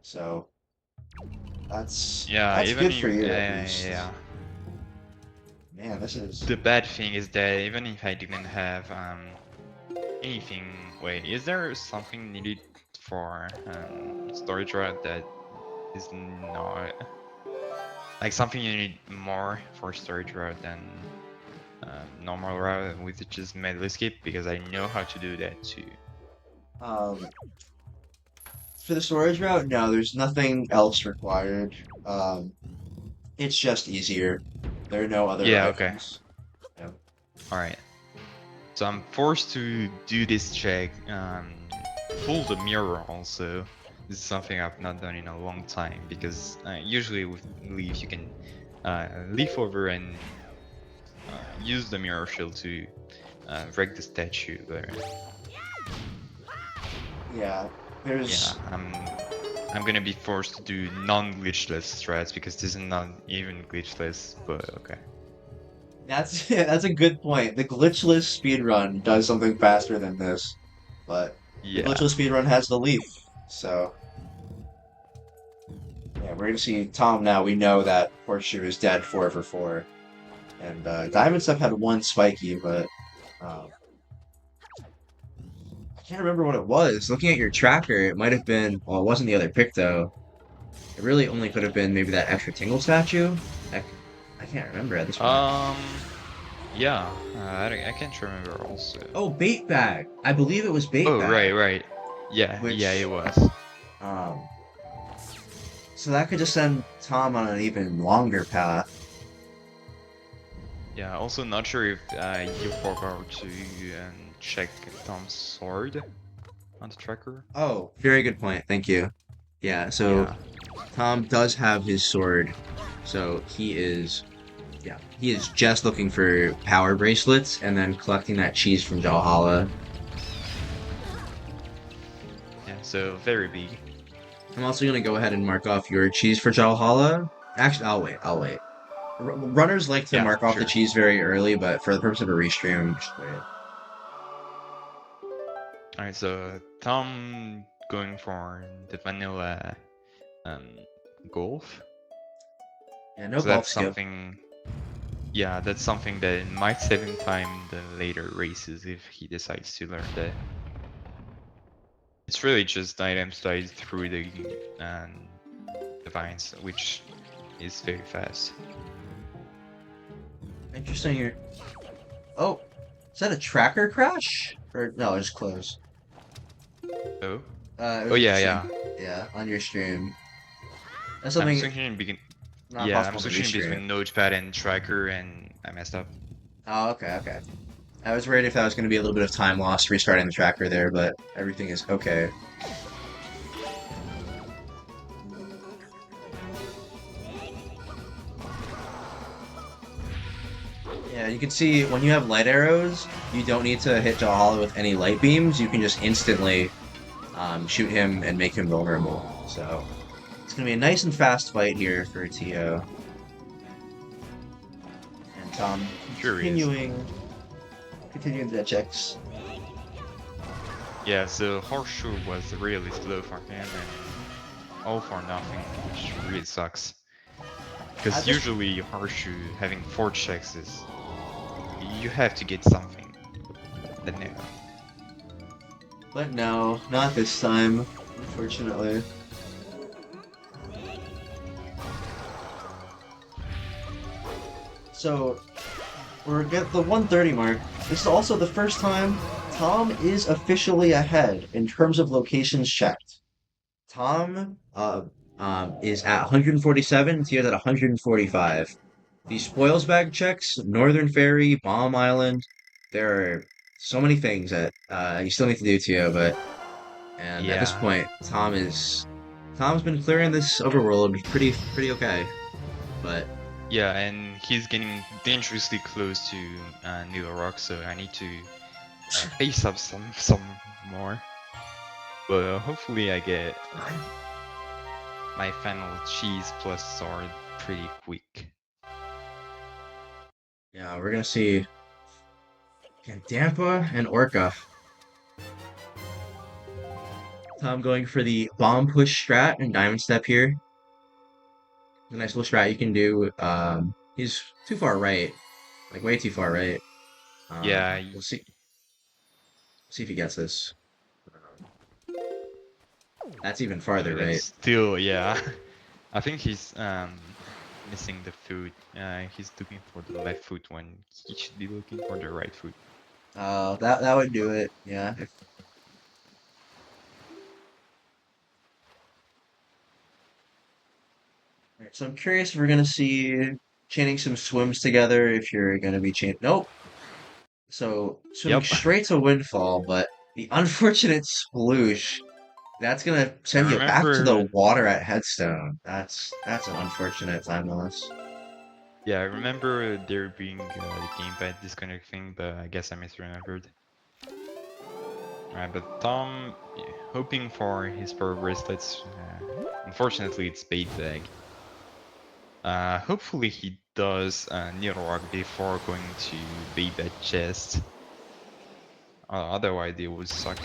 So Yeah, that's even good if for you at yeah. least. Man, this is The bad thing is that even if I didn't have anything, wait, is there something needed for storage route that is not like something you need more for storage route than normal route with just medley skip? Because I know how to do that too. um for the storage route. No, there's nothing else required. Um, it's just easier. There are no other Yeah, okay. items. Yeah. Alright. So I'm forced to do this check, pull the mirror also. This is something I've not done in a long time because usually with leaf you can leaf over and use the mirror shield to wreck the statue, but Yeah. yeah, There's I'm gonna be forced to do non-glitchless strats because this is not even glitchless, but okay. that's a good point. The glitchless speedrun does something faster than this, but the Yeah. glitchless speedrun has the leaf. So yeah, we're gonna see Tom now. We know that Horseshoe is dead 4 for 4. And Diamond Stuff had one spiky, but um, I can't remember what it was. Looking at your tracker, it might have been. Well, it wasn't the other pick though. It really only could have been maybe that extra Tingle statue. I can't remember at this point. Um. Yeah. I can't remember also. Oh, bait bag. I believe it was bait Oh, right, bag, right. Yeah, yeah, it which was. um, so that could just send Tom on an even longer path. Yeah, also not sure if you forgot to check Tom's sword on the tracker. Oh, very good point. Thank you. Yeah, so Yeah. Tom does have his sword, so he is just looking for power bracelets and then collecting that cheese from Valhalla. Yeah, so very big. I'm also gonna go ahead and mark off your cheese for Valhalla. Actually, I'll wait. I'll wait. Runners like to Yeah, mark off the sure. cheese very early, but for the purpose of a restream, just wait. Alright, so Tom going for the vanilla um, golf. Yeah, no So golf that's skip. something. Yeah, that's something that might save him time in the later races if he decides to learn that. It's really just items tied through the vines, which is very fast. Interesting. Oh, is that a tracker crash? Or no, it's close. Oh, It oh was yeah, interesting. yeah. Yeah, on your stream. That's I'm something switching begin. not Yeah, I'm possible to switching restream. between Notepad and Tracker, and I messed up. Oh, okay, okay. I was worried if that was going to be a little bit of time lost restarting the tracker there, but everything is okay. Yeah, you can see when you have light arrows, you don't need to hit Jaw with any light beams. You can just instantly shoot him and make him vulnerable. So it's going to be a nice and fast fight here for Tio. And Tom Sure is. continuing the checks. Yeah, so Horseshoe was really slow for him, and all for nothing, which really sucks. At Because this, usually Horseshoe having 4 checks is you have to get something. But no. but no, not this time, unfortunately. So we're at the 130 mark. This is also the first time Tom is officially ahead in terms of locations checked. Tom is at 147, Tio's at 145. The spoils bag checks, Northern Ferry, Bomb Island, there are so many things that you still need to do, Tio, but and at this Yeah. point, Tom's been clearing this overworld pretty okay. But Yeah, and he's getting dangerously close to Needle Rock, so I need to pace up some more. But hopefully I get my final cheese plus sword pretty quick. yeah, we're gonna see Dampa and Orca. Tom going for the bomb push strat and diamond step here. A nice little strat you can do. He's too far right, like way too far right. Yeah, We'll see if he gets this. Um, that's even farther that's right. still, yeah. I think he's missing the foot. He's looking for the left foot when he should be looking for the right foot. That would do it. Yeah. Alright, so I'm curious if we're gonna see chaining some swims together. If you're gonna be chain. Nope. So swimming Yep. straight to Windfall, but the unfortunate sploosh. That's gonna I send you back to the remember, water at Headstone. That's an unfortunate time loss. yeah, I remember there being the gamepad disconnect thing, but I guess I misremembered. Alright, but Tom, yeah, hoping for his power bracelets. Unfortunately, it's bait bag. Hopefully he does Needle Rock before going to bait that chest. Otherwise, it would suck.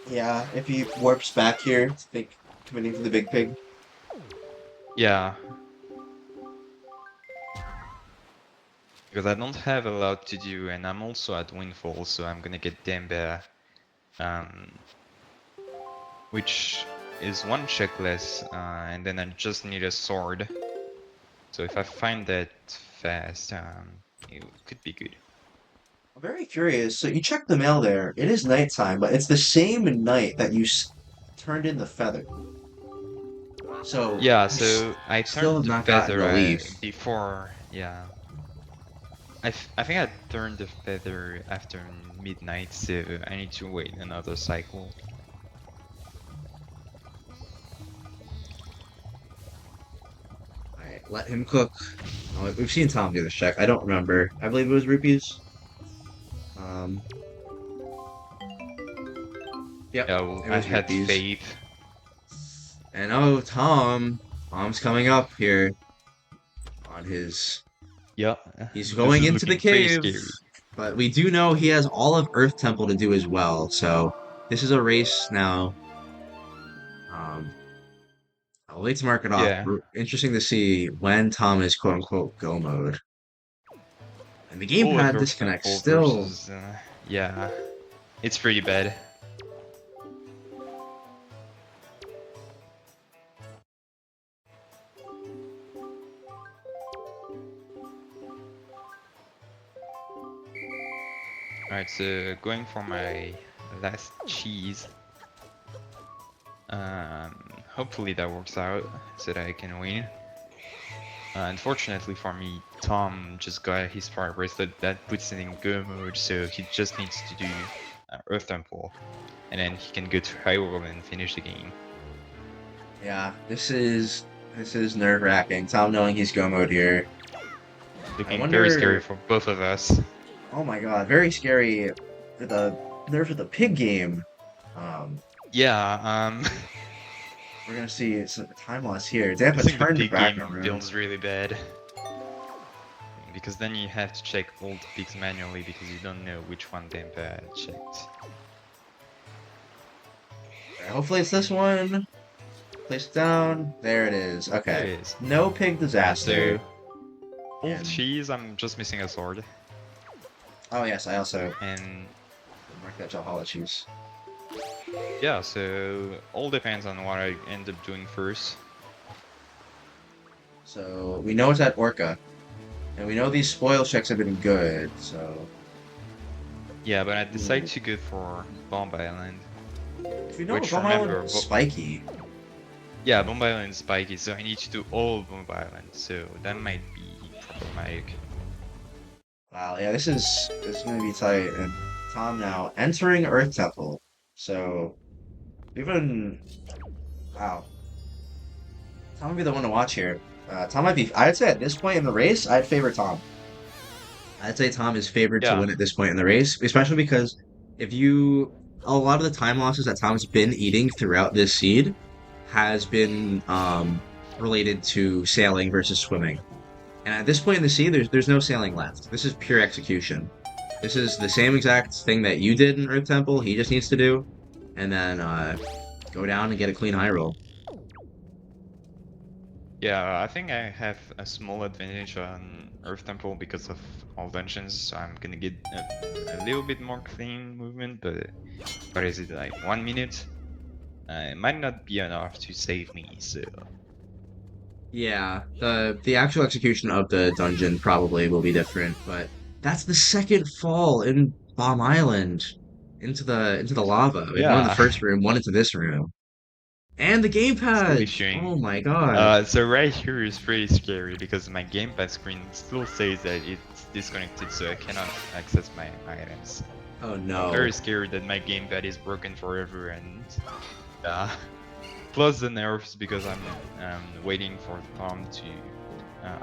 Yeah, if he warps back here, think committing to the big pig. Yeah, because I don't have a lot to do, and I'm also at Windfall, so I'm gonna get Demba, um, which is 1 check less, and then I just need a sword. So if I find that fast, it could be good. I'm very curious. So you check the mail there. It is nighttime, but it's the same night that you turned in the feather. So Yeah, you so I still turned have the not gotten feather the leaf. before, yeah. I think I turned the feather after midnight, so I need to wait another cycle. Alright, let him cook. Oh, we've seen Tom do this check. I don't remember. I believe it was rupees. Um, yep, Yeah, well, it I was had rupees. faith. And oh, Tom's coming up here on his. Yeah, He's this going is into the looking pretty cave, scary. but we do know he has all of Earth Temple to do as well. So this is a race now. Um, I'll wait to mark it off. Yeah, Interesting to see when Tom is quote unquote go mode. And the all of gamepad Earth disconnect Temple still. versus, yeah, it's pretty bad. Alright, so going for my last cheese. Hopefully that works out so that I can win. Unfortunately for me, Tom just got his fire bracelet that puts it in go mode, so he just needs to do Earth Temple, and then he can go to Hyrule and finish the game. Yeah, this is nerve-wracking. Tom knowing he's go mode here. I Looking very scary wonder. for both of us. Oh my God, very scary for the nerve of the pig game. Um, Yeah, we're gonna see some time loss here. They have I a think the turn pig back game room. feels really bad. Because then you have to check all the pigs manually because you don't know which one they checked. Alright, hopefully it's this one. Place it down. There it is. There Okay. it is. No pig Alright, disaster. so all And cheese, I'm just missing a sword. oh yes, I also And mark that Valhalla cheese. yeah, so all depends on what I end up doing first. So we know it's at Orca. And we know these spoil checks have been good, so Yeah, but I decide ooh. to go for Bomb Island. If we know Which Bomb Island remember, spiky. yeah, Bomb Island is spiky, so I need to do all Bomb Island, so that might be problematic. Wow, yeah, this is gonna be tight. And Tom now entering Earth Temple. So even wow. Tom would be the one to watch here. Tom might be I'd say at this point in the race, I'd favor Tom. I'd say Tom is favored to Yeah, win at this point in the race, especially because if you a lot of the time losses that Tom's been eating throughout this seed has been related to sailing versus swimming. And at this point in the seed, there's no sailing left. This is pure execution. This is the same exact thing that you did in Earth Temple. He just needs to do, and then go down and get a clean high roll. yeah, I think I have a small advantage on Earth Temple because of all dungeons, so I'm gonna get a little bit more clean movement, but what is it, like 1 minute? It might not be enough to save me, so Yeah, the actual execution of the dungeon probably will be different, but that's the second fall in Bomb Island into the lava. We had one in the yeah, first room, one into this room, and the still gamepad. issuing. Oh my God. So right here is pretty scary because my gamepad screen still says that it's disconnected, so I cannot access my items. Oh I'm no. very scared that my gamepad is broken forever, and plus the nerves because I'm waiting for Tom to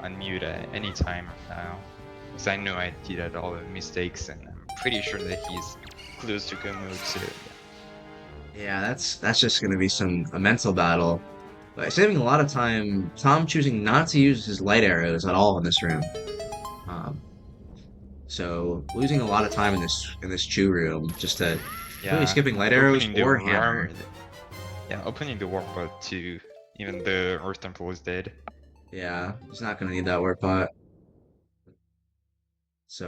unmute at any time now. Because I know I did all the mistakes, and I'm pretty sure that he's close to go mode. So Yeah, that's just gonna be a mental battle. But saving a lot of time, Tom choosing not to use his light arrows at all in this room. Um, so losing a lot of time in this chew room just to completely yeah, skipping light arrows opening the or hammer. war, yeah, opening the warp too. Even the Earth Temple is dead. Yeah, he's not gonna need that work pot.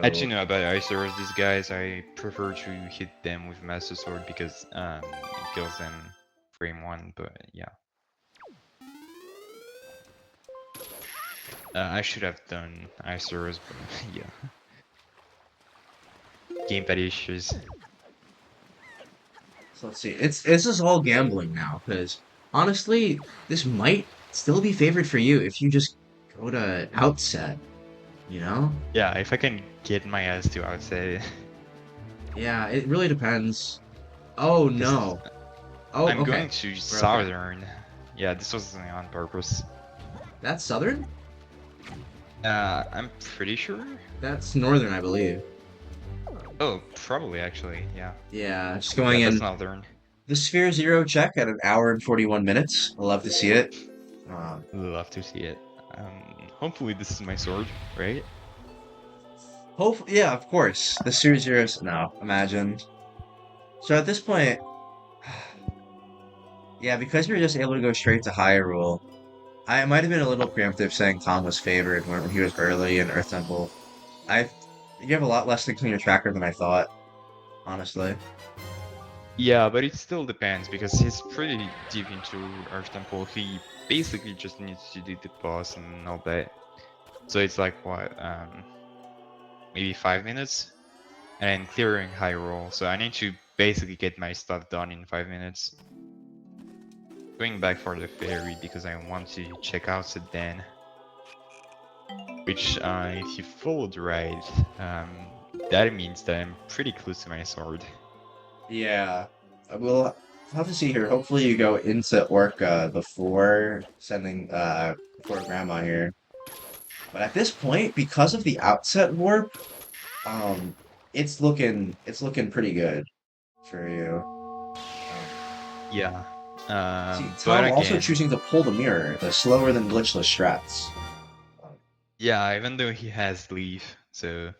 I do So know about Icers, these guys. I prefer to hit them with Master Sword because it kills them frame one. But yeah, I should have done Icers, but yeah, gamepad issues. so let's see. It's just all gambling now, because honestly, this might still be favored for you if you just go to outset, you know? Yeah, if I can get my ass to, I would say, Yeah, it really depends. Oh because no. Oh, I'm okay. going to We're okay. Southern. Yeah, this wasn't on purpose. That's southern? I'm pretty sure. That's northern, I believe. Oh, probably actually. Yeah, Yeah, just yeah, going that's in Northern. the Sphere Zero check at an hour and 41 minutes. I love to see it. Love to see it. Hopefully this is my sword, right? Hopefully, yeah, of course. The Sphere Zero, no, imagine. So at this point, yeah, because you're just able to go straight to Hyrule, I might have been a little preemptive saying Tom was favored when he was early in Earth Temple. I, you have a lot less things on your tracker than I thought, honestly. Yeah, but it still depends because he's pretty deep into Earth Temple. He basically just needs to do the boss and all that. So it's like what, maybe 5 minutes? and then clearing high roll. So I need to basically get my stuff done in 5 minutes. Going back for the ferry because I want to check out the den. Which, if you followed right, that means that I'm pretty close to my sword. Yeah, we'll have to see here. Hopefully, you go into Orca before sending before Grandma here. But at this point, because of the outset warp, um, it's looking pretty good for you. Um, Yeah. See, But Tom also again, choosing to pull the mirror, the slower than glitchless strats. Um, yeah, even though he has leaf, so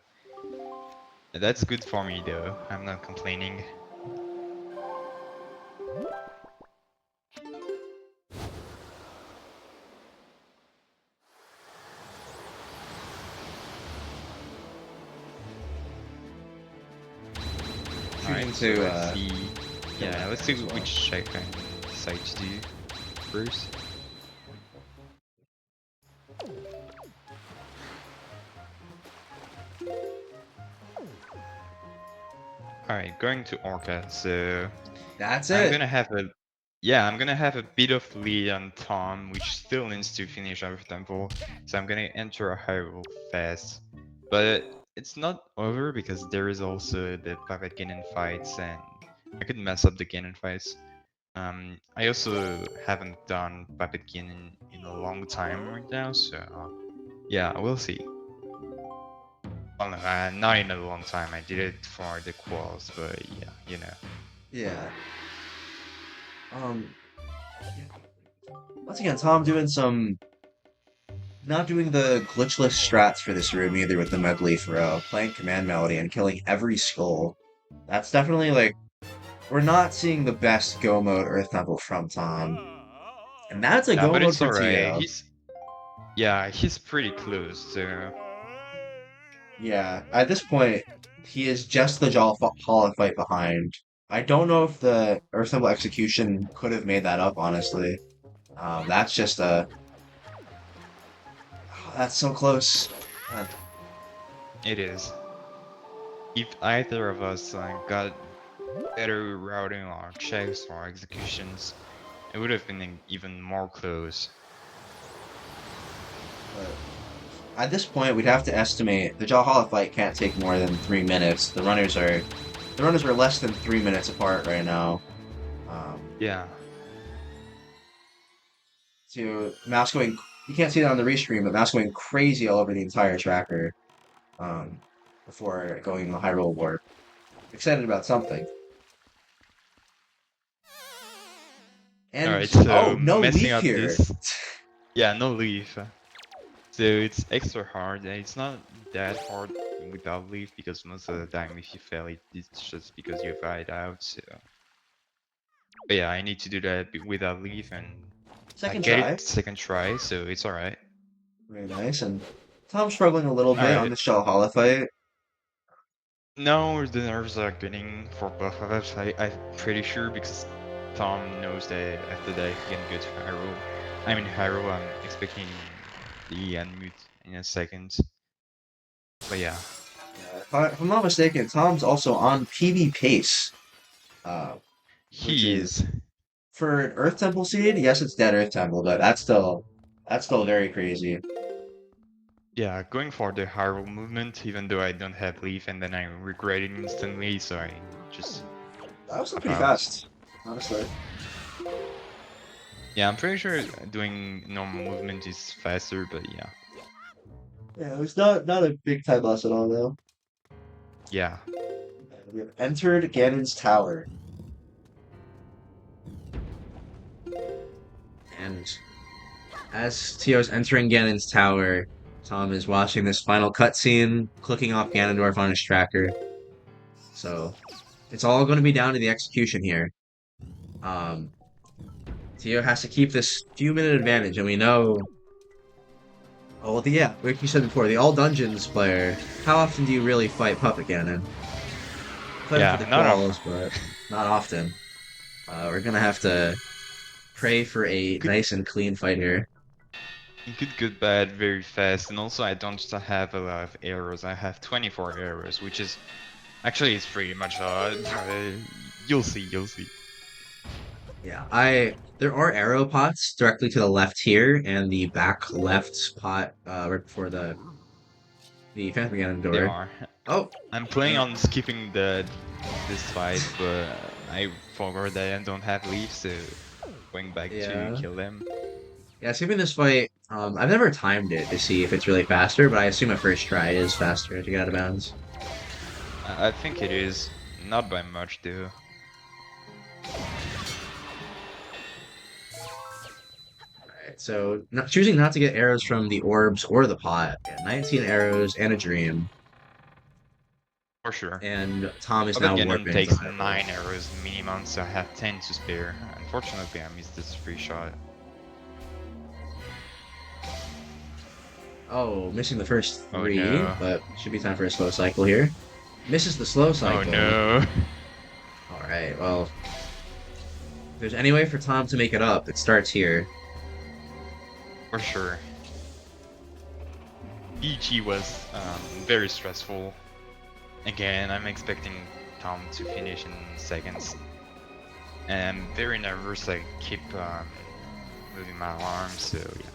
that's good for me though. I'm not complaining. Choosing Alright, so to let's see. kill Yeah, that let's there see as well. which I can decide to do first. Alright, going to Orca, so That's I'm it. gonna have a yeah, I'm gonna have a bit of lead on Tom, which still needs to finish our temple. So I'm gonna enter a high roll fast. But it's not over because there is also the Puppet Ganon fights and I could mess up the Ganon fights. I also haven't done Puppet Ganon in a long time right now, so yeah, we'll see. Well, no, not in a long time. I did it for the quals, but yeah, you know. Yeah. Um, yeah. Once again, Tom doing some not doing the glitchless strats for this room either with the medley throw, playing command melody and killing every skull. That's definitely like we're not seeing the best go mode Earth Temple from Tom. And that's a Yeah, go but mode it's for alright. Tio. He's pretty close, so Yeah, at this point, he is just the Hollow fight behind. I don't know if the Earth Temple execution could have made that up, honestly. That's just a that's so close. God. it is. If either of us got better routing or checks or executions, it would have been even more close. But at this point, we'd have to estimate the Jaw fight can't take more than 3 minutes. The runners are less than 3 minutes apart right now. Um, Yeah. to Mouse going, you can't see it on the restream, but Mouse going crazy all over the entire tracker. Um, before going the high roll warp. Excited about something. And Alright, so oh, no messing leaf up here. this. Yeah, no leaf. So it's extra hard, and it's not that hard without leaf because most of the time if you fail it's just because you fight out. So, but yeah, I need to do that without leaf, and I Second get try. it second try, so it's alright. Very nice. And Tom's struggling a little bit on Alright. the Shell Hollow fight. No, the nerves are getting for both of us. I'm pretty sure because Tom knows that after that he can go to Hyrule. I mean Hyrule, I'm expecting the unmute in a second. But yeah, Yeah, if I'm not mistaken, Tom's also on PB pace, uh, which he is is. for an Earth Temple seed. Yes, it's dead Earth Temple, but that's still very crazy. Yeah, going for the Hyrule movement, even though I don't have leaf and then I regret it instantly, so I just That was still pop pretty out. fast, honestly. Yeah, I'm pretty sure doing normal movement is faster, but yeah. Yeah, it was not a big time loss at all, though. Yeah. We have entered Ganon's tower, and as Tio's entering Ganon's tower, Tom is watching this final cutscene, clicking off Ganondorf on his tracker. So it's all going to be down to the execution here. Um, Tio has to keep this few-minute advantage, and we know. Oh, well, yeah, like you said before, the all dungeons player. How often do you really fight Puppet Ganon? Play him for Yeah, the not often. quals, but not often. We're gonna have to pray for a Good nice and clean fight here. It could get bad very fast, and also I don't have a lot of arrows. I have 24 arrows, which is Actually, it's pretty much you'll see, you'll see. Yeah, I there are arrow pots directly to the left here, and the back left pot right before the Phantom Cannon There door. are. Oh, I'm planning and on skipping this fight, but I forgot that I don't have leaves, so going back to yeah, kill them. yeah. Skipping this fight, I've never timed it to see if it's really faster, but I assume a first try is faster to get out of bounds. I think it is, not by much though. Right, so not, choosing not to get arrows from the orbs or the pot. Yeah, 19 arrows and a dream, For sure. and Tom is Puppet now Cannon warping to takes Hyrule. 9 arrows minimum, so I have 10 to spare. Unfortunately, I missed this free shot. Oh, missing the first Oh three, no. but should be time for a slow cycle here. Misses the slow Oh cycle. no. All right, well, if there's any way for Tom to make it up, it starts here. For sure. PG was very stressful. Again, I'm expecting Tom to finish in seconds. And I'm very nervous, I keep moving my arm, so yeah.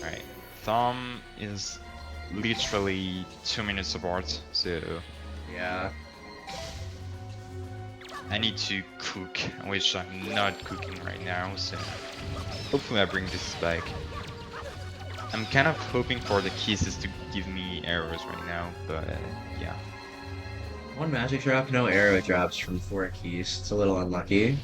Alright, Thom is literally 2 minutes apart, so Yeah. I need to cook, which I'm not cooking right now, so hopefully I bring this back. I'm kind of hoping for the kisses to give me arrows right now, but yeah. One magic drop, no arrow drops from 4 keys. It's a little unlucky.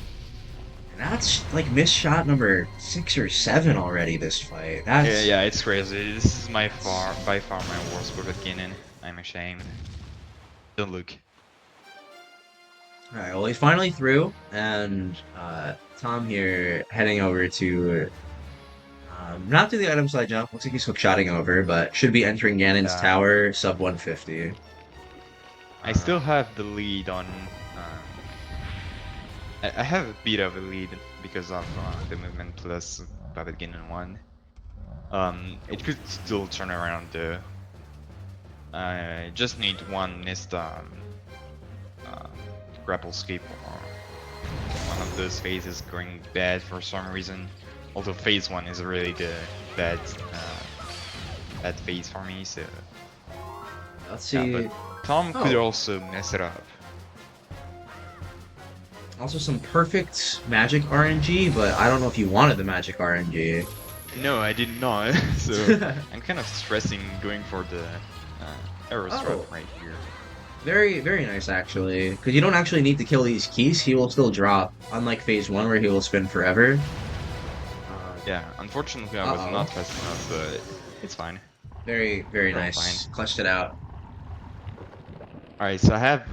And that's like missed shot number 6 or 7 already this fight. Yeah, That's yeah, it's crazy. This is that's by far my worst with Guinan. I'm ashamed. Don't look. all right. Well, he's finally through, and Tom here heading over to not to the item side jump. Looks like he's hookshotting over, but should be entering Ganon's Yeah. tower sub 150. I Uh, still have the lead on. I have a bit of a lead because of the movement plus Puppet Guinan 1. It could still turn around though. I just need one missed uh, grapple skip or one of those phases going bad for some reason. Although phase 1 is really the bad, bad phase for me, so let's yeah, but see. Tom could Oh, also mess it up. also some perfect magic RNG, but I don't know if you wanted the magic RNG. No, I did not, so I'm kind of stressing going for the arrow Oh, drop right here. very, very nice actually. Because you don't actually need to kill these keys, he will still drop, unlike phase 1 where he will spin forever. Yeah, unfortunately I was Uh-oh. not fast enough, but it's fine. Very, very We're all fine. nice. Clutched it out. Alright, so I have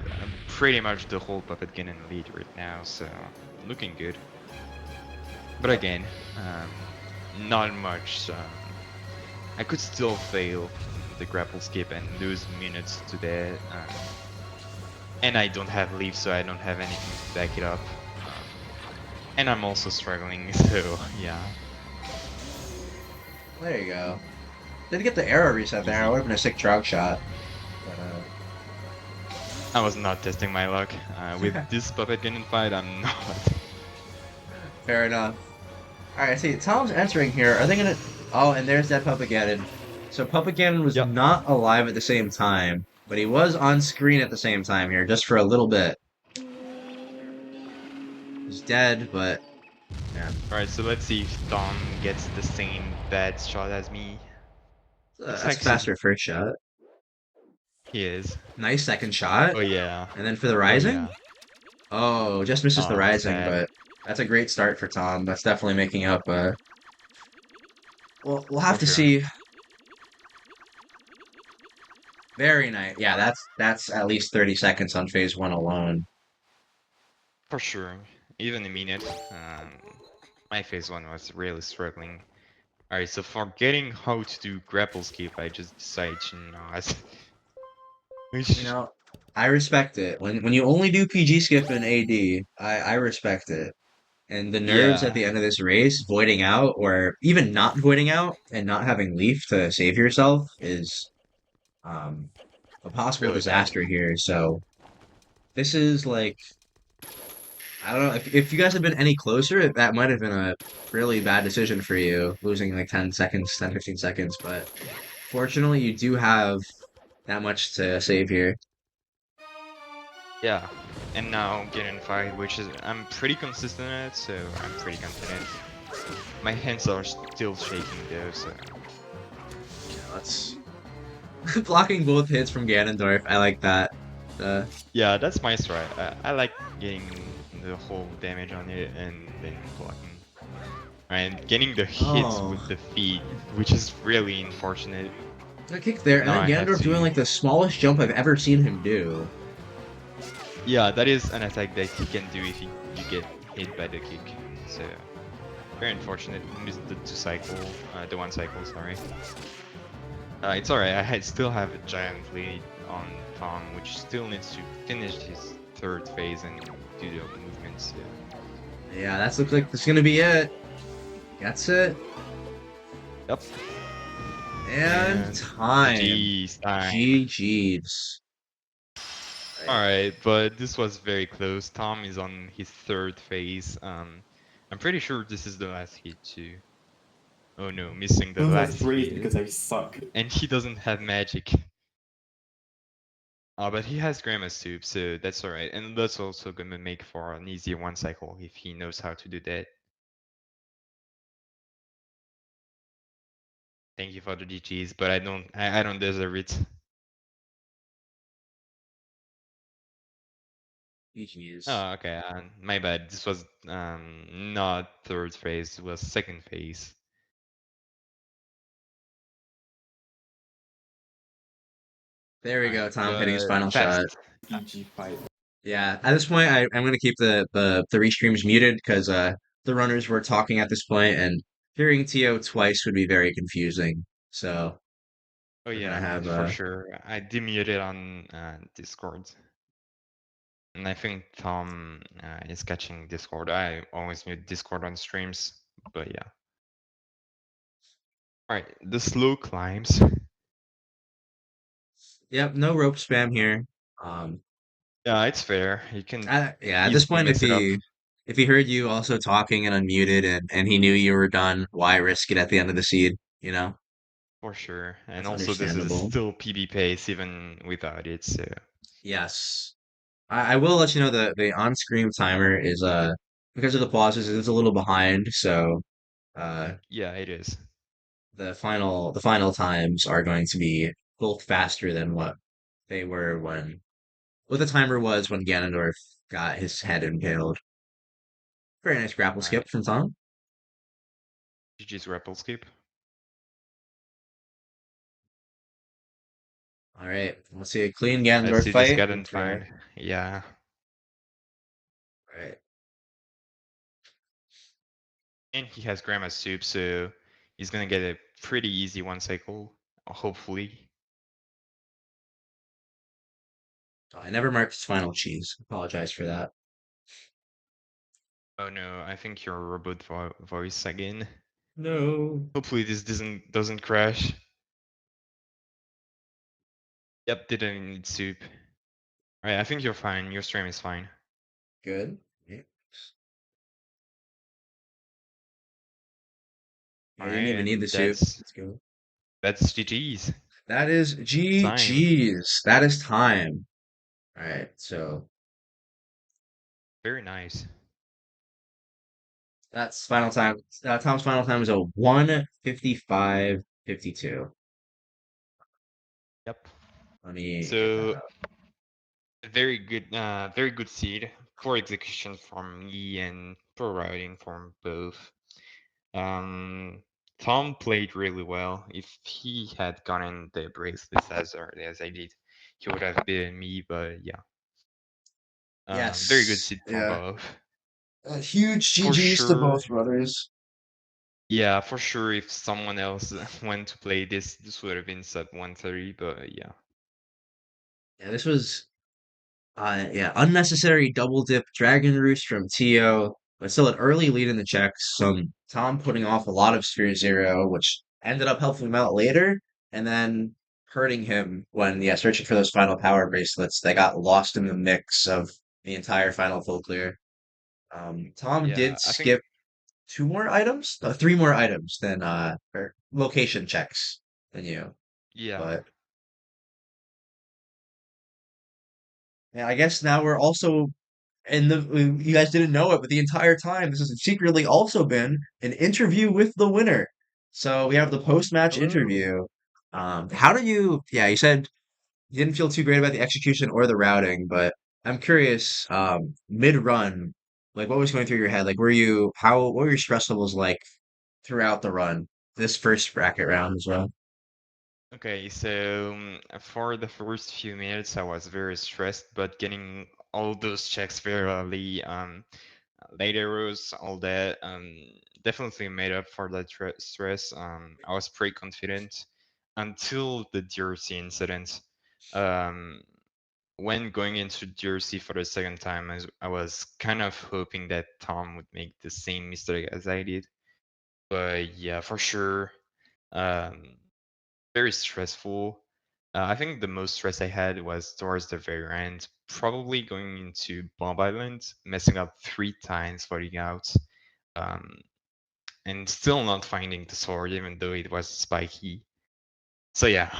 pretty much the whole Puppet Gun in lead right now, so looking good. But Yep. again, not much. I could still fail the grapple skip and lose minutes to that. And I don't have leaves, so I don't have anything to back it up. And I'm also struggling, so yeah. There you go. Did get the arrow reset there. It Easy. would have been a sick drug shot. But, I was not testing my luck. With this Puppet Gun fight, I'm not. fair enough. Alright, see, Tom's entering here. Are they gonna... Oh, and there's that Puppet Ganon. So Puppet Ganon was Yep, not alive at the same time, but he was on screen at the same time here, just for a little bit. He's dead, but... Yeah. alright, so let's see if Thom gets the same bad shot as me. Looks That's like a faster first shot. he is. Nice second shot. Oh yeah. And then for the Oh Rising? yeah. Oh, just misses the Oh, Rising, sad. but that's a great start for Tom. That's definitely making up. Well, we'll have For to sure. see. Very nice. Yeah, that's at least 30 seconds on phase 1 alone. For sure. Even a minute. My phase 1 was really struggling. Alright, so forgetting how to do grapple skip, I just decided to not. You Which, know, I respect it. When you only do PG skip in AD, I respect it. And the nerves at Yeah, the end of this race, voiding out or even not voiding out and not having Leaf to save yourself is um, a possible really bad. disaster here. So this is like, I don't know if you guys had been any closer, that might have been a really bad decision for you, losing like 10 seconds, 10, 15 seconds. But fortunately, you do have that much to save here. Yeah, and now getting five, which is I'm pretty consistent at, so I'm pretty confident. My hands are still shaking though, so Yeah, let's blocking both hits from Ganondorf. I like that. Uh, yeah, that's my strat. I like getting the whole damage on it and then blocking. And getting the hits oh, with the feet, which is really unfortunate. a kick there, and Now then I have Ganondorf doing to. like the smallest jump I've ever seen him do. Yeah, that is an attack that he can do if you get hit by the kick. So very unfortunate. Missed the the one cycle. Sorry. It's alright. Still have a giant lead on Tom, which still needs to finish his third phase and do the movements. Yeah, that's looks like that's gonna be it. That's it. Yep. And And time. GG's time. GG's. Right. Alright, but this was very close. Tom is on his third phase. I'm pretty sure this is the last hit too. Oh no, missing the Those are last threes hit. because I suck. And he doesn't have magic. But he has Grandma's Soup, so that's alright. And that's also gonna make for an easier one cycle if he knows how to do that. Thank you for the GGs, but I don't deserve it. GG's. Oh, okay, my bad. This was not third phase, it was second phase. There we go. Alright, Tom hitting his but final shot. fast. GG fight. Yeah. At this point, I'm gonna keep the restreams muted because the runners were talking at this point, and hearing Tio twice would be very confusing. So Oh we're gonna yeah, have for sure. I demuted on Discord. And I think Tom is catching Discord. I always mute Discord on streams, but yeah. Alright, the slow climbs. yep, no rope spam here. Um, Yeah, it's fair. You can yeah, at this easily point, mess it up if he heard you also talking and unmuted and he knew you were done, why risk it at the end of the seed? You know, for sure. And that's also this is understandable. still PB pace even without it, so Yes, I will let you know the on-screen timer is because of the pauses, it is a little behind, so uh yeah, it is. the final times are going to be both faster than what they were when what the timer was when Ganondorf got his head impaled. Very nice grapple Alright. skip from Tom. GG's grapple skip. All right, let's see a clean Let's Ganondorf see this fight. Garden Let's go. find. Yeah. All right. And he has Grandma's soup, so he's gonna get a pretty easy one cycle, hopefully. Oh, I never marked his final cheese. Apologize for that. Oh no, I think your robot voice again. No. Hopefully this doesn't crash. Yep, didn't need soup. Alright, I think you're fine. Your stream is fine. Good. Yeah. Yeah, you didn't Alright, even need and the soup. Let's go. that's GG's. That is Time. GG's. That is time. All right. So Very nice. that's final time. Tom's final time is a 1:55:52. Yep. Let me get that So up. very good seed for execution from me and for routing from both. Um, Tom played really well. If he had gotten the bracelets as early as I did, he would have beaten me. But yeah, very good Yes. seed for Yeah. both. Huge For GG's to sure, both brothers. yeah, for sure. If someone else went to play this, this would have been sub 130. But yeah, Yeah, this was yeah, unnecessary double dip dragon roost from Tio. but still an early lead in the checks. Some Tom putting off a lot of Sphere Zero, which ended up helping him out later, and then hurting him when, yeah, searching for those final power bracelets that got lost in the mix of the entire final full clear. Tom Yeah, did I think skip two more items, no, three more items than or location checks than you, yeah. but yeah, I guess now we're also and you guys didn't know it, but the entire time this has secretly also been an interview with the winner. So we have the post-match Hello. interview. How do you? Yeah, you said you didn't feel too great about the execution or the routing, but I'm curious. Mid-run, like what was going through your head? Like, were you how? What were your stress levels like throughout the run? This first bracket round as well. Okay, so for the first few minutes, I was very stressed, but getting all those checks very early, late arrows, all that, definitely made up for that stress. I was pretty confident until the DRC incident. Um, when going into DRC for the second time, I was kind of hoping that Tom would make the same mistake as I did. But yeah, for sure. Um, Very stressful. I think the most stress I had was towards the very end, probably going into Bomb Island, messing up 3 times floating out, um, and still not finding the sword, even though it was spiky. So yeah,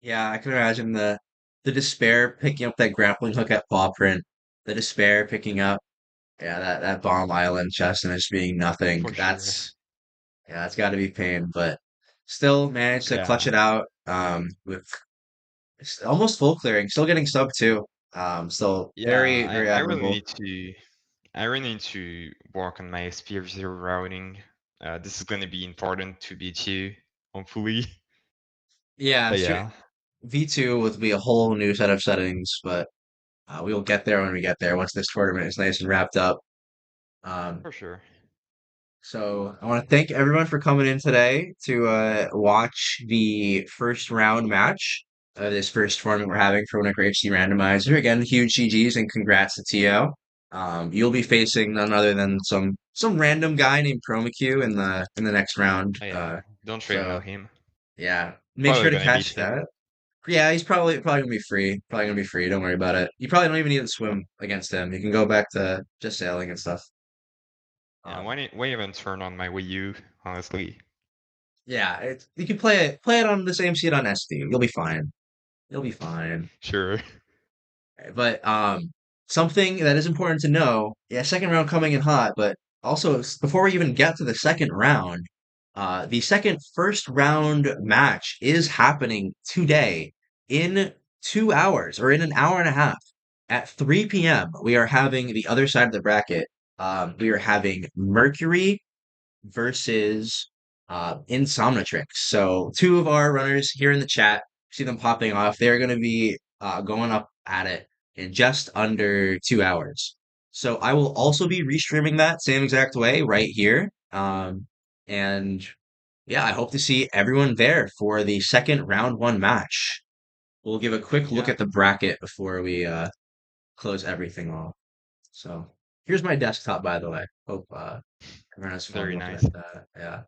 Yeah, I can imagine the despair picking up that grappling hook at paw print, the despair picking up, yeah, that bomb island chest and it just being nothing. for sure. That's yeah, that's got to be pain, but still managed to clutch Yeah, it out. With almost full clearing, still getting sub two. Still yeah. very very I really admirable. need to. I really need to work on my spear zero routing. This is going to be important to beat you, hopefully. Yeah, But sure. yeah, V2 would be a whole new set of settings, but we will get there when we get there once this tournament is nice and wrapped up. Um, for sure. So I want to thank everyone for coming in today to watch the first round match of this first tournament we're having for Winnaker HC Randomizer. Again, huge GGs and congrats to Tio. You'll be facing none other than some random guy named PromaQ in the next round. Oh yeah, don't really know So him. yeah, make Probably sure to gonna beat catch him. that. Yeah, he's probably gonna be free. Probably gonna be free. Don't worry about it. You probably don't even need to swim against him. You can go back to just sailing and stuff. Yeah, Um, why even turn on my Wii U, honestly? Yeah, you can play it on the same seat on SD. You'll be fine. You'll be fine. Sure. But something that is important to know, yeah, second round coming in hot, but also before we even get to the second round, the second first round match is happening today in 2 hours or in an hour and a half at 3 p.m. We are having the other side of the bracket. We are having Mercury versus Insomnitrix. So two of our runners here in the chat, see them popping off. They're going to be going up at it in just under 2 hours. So I will also be restreaming that same exact way right here. And yeah, I hope to see everyone there for the second round one match. We'll give a quick look Yeah, at the bracket before we close everything off. So here's my desktop, by the way. Hope everyone has fun very looking nice. at that. Yeah.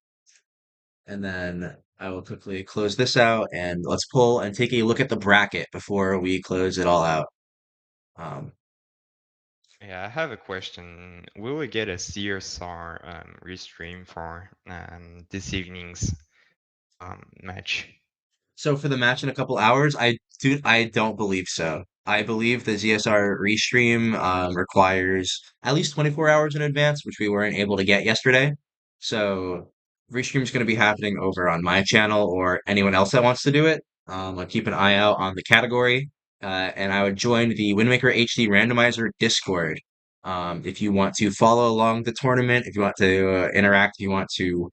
And then I will quickly close this out and let's pull and take a look at the bracket before we close it all out. Um, Yeah, I have a question. Will we get a CSR restream for this evening's match? so for the match in a couple hours, I don't believe so. I believe the ZSR restream requires at least 24 hours in advance, which we weren't able to get yesterday. So restream is going to be happening over on my channel or anyone else that wants to do it. I'll keep an eye out on the category, and I would join the Windmaker HD Randomizer Discord. If you want to follow along the tournament, if you want to interact, if you want to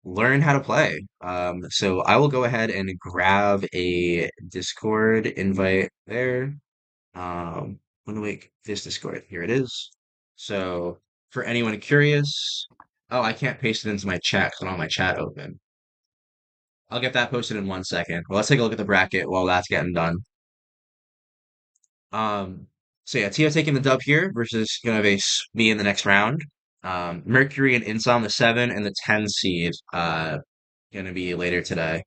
learn how to play. So I will go ahead and grab a Discord invite there. Let me make this Discord. Here it is. So for anyone curious, oh, I can't paste it into my chat 'cause I don't have my chat open. I'll get that posted in 1 second. Well, let's take a look at the bracket while that's getting done. Um, So yeah, Tio taking the dub here versus gonna face me in the next round. Mercury and Insom the 7 and the 10 seed gonna be later today.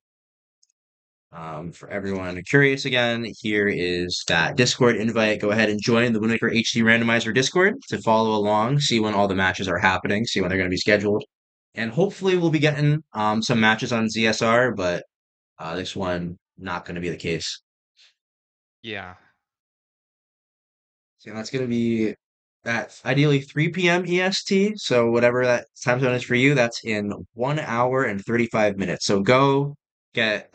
For everyone curious again, here is that Discord invite. Go ahead and join the Winmaker HD Randomizer Discord to follow along, see when all the matches are happening, see when they're going to be scheduled. And hopefully we'll be getting some matches on ZSR, but this one not going to be the case. Yeah. So that's going to be at ideally 3 p.m. EST. So whatever that time zone is for you, that's in 1 hour and 35 minutes. So go get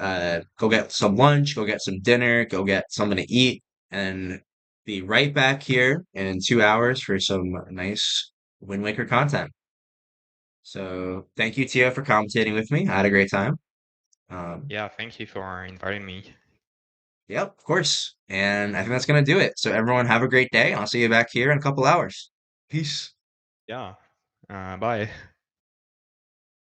some lunch, go get some dinner, go get something to eat, and be right back here in 2 hours for some nice Wind Waker content. So thank you, Tia, for commentating with me. I had a great time. Um, Yeah, thank you for inviting me. yep, of course. And I think that's gonna do it. So everyone have a great day. I'll see you back here in a couple hours. Peace. Yeah. Bye.